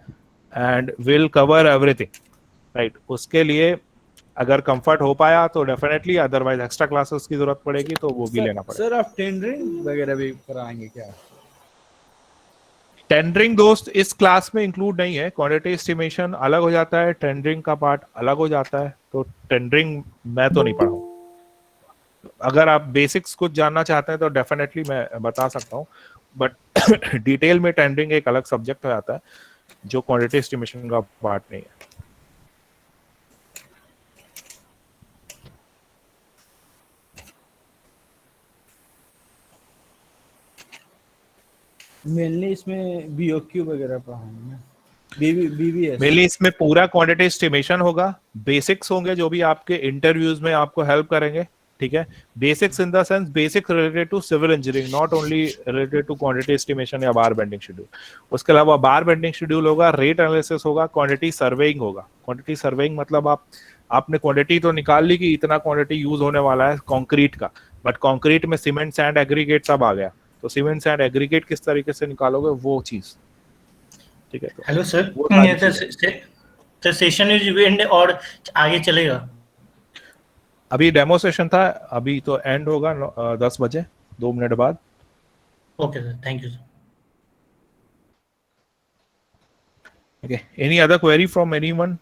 and will cover everything, right। उसके लिए अगर कंफर्ट हो पाया तो डेफिनेटली, अदरवाइज एक्स्ट्रा क्लासेस की जरूरत पड़ेगी तो वो भी लेना पड़ेगा। सर आप टेंडरिंग वगैरह भी कराएंगे क्या? टेंडरिंग दोस्त इस क्लास में इंक्लूड नहीं है। क्वांटिटी एस्टिमेशन अलग हो जाता है, टेंडरिंग का पार्ट अलग हो जाता है, तो टेंडरिंग मैं तो नहीं पढ़ाऊँ। अगर आप बेसिक्स कुछ जानना चाहते हैं तो डेफिनेटली मैं बता सकता हूँ, बट डिटेल में टेंडरिंग एक अलग सब्जेक्ट हो जाता है जो क्वांटिटी एस्टिमेशन का पार्ट नहीं है। मेनली इसमें बीओक्यू वगैरह पढ़ाएंगे, बीबीएस। मेनली इसमें पूरा क्वांटिटी एस्टिमेशन होगा, बेसिक्स होंगे जो भी आपके इंटरव्यूज में आपको हेल्प करेंगे, ठीक है। Basics in the sense basics related to civil engineering, not only related to quantity estimation या बार बेंडिंग शेड्यूल। उसके अलावा बार बेंडिंग शेड्यूल होगा, रेट एनालिसिस होगा, क्वांटिटी सर्वेइंग होगा। क्वांटिटी सर्वेइंग मतलब आपने क्वांटिटी तो निकाल ली कि इतना क्वांटिटी यूज होने वाला है कंक्रीट का, बट कंक्रीट में सीमेंट, सैंड, एग्रीगेट सब आ गया, तो सीमेंट, सैंड, एग्रीगेट किस तरीके से निकालोगे वो चीज, ठीक है। हेलो सर, तो सेशन इज एंड और आगे चलेगा? अभी डेमो सेशन था, अभी तो एंड होगा 10 बजे 2 मिनट बाद। Okay sir, thank you sir. Okay, any other query from anyone?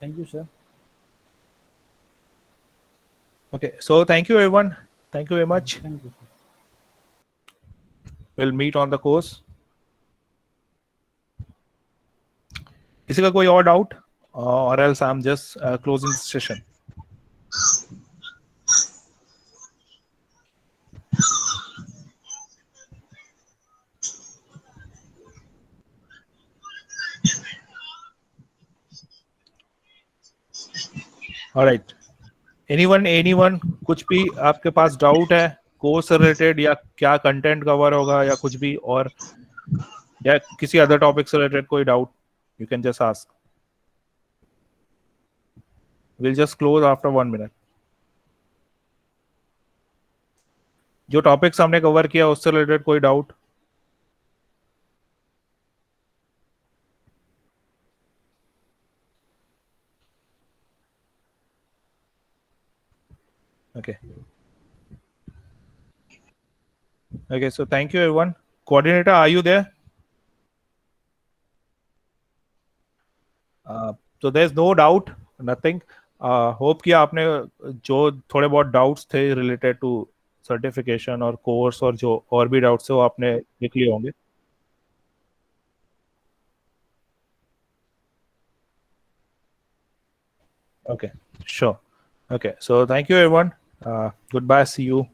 Thank you sir. Okay, so thank you everyone, thank you very much. Thank you sir. We'll meet on the course. किसी का कोई और doubt, or else I'm just closing the session. All right, anyone कुछ भी आपके पास doubt है course से related, या क्या कंटेंट कवर होगा या कुछ भी, और या किसी अदर टॉपिक से रिलेटेड कोई doubt, you can just ask. We'll just close after 1 minute. जो टॉपिक्स हमने कवर किया उससे रिलेटेड कोई doubt? Okay. Okay, so thank you everyone. Coordinator, are you there? So there's no doubt, nothing. Hope कि आपने जो थोड़े बहुत डाउट्स थे रिलेटेड टू सर्टिफिकेशन और कोर्स और जो और भी डाउट्स थे वो आपने लिख लिए होंगे. Okay, sure. Okay, so thank you everyone. Goodbye, see you.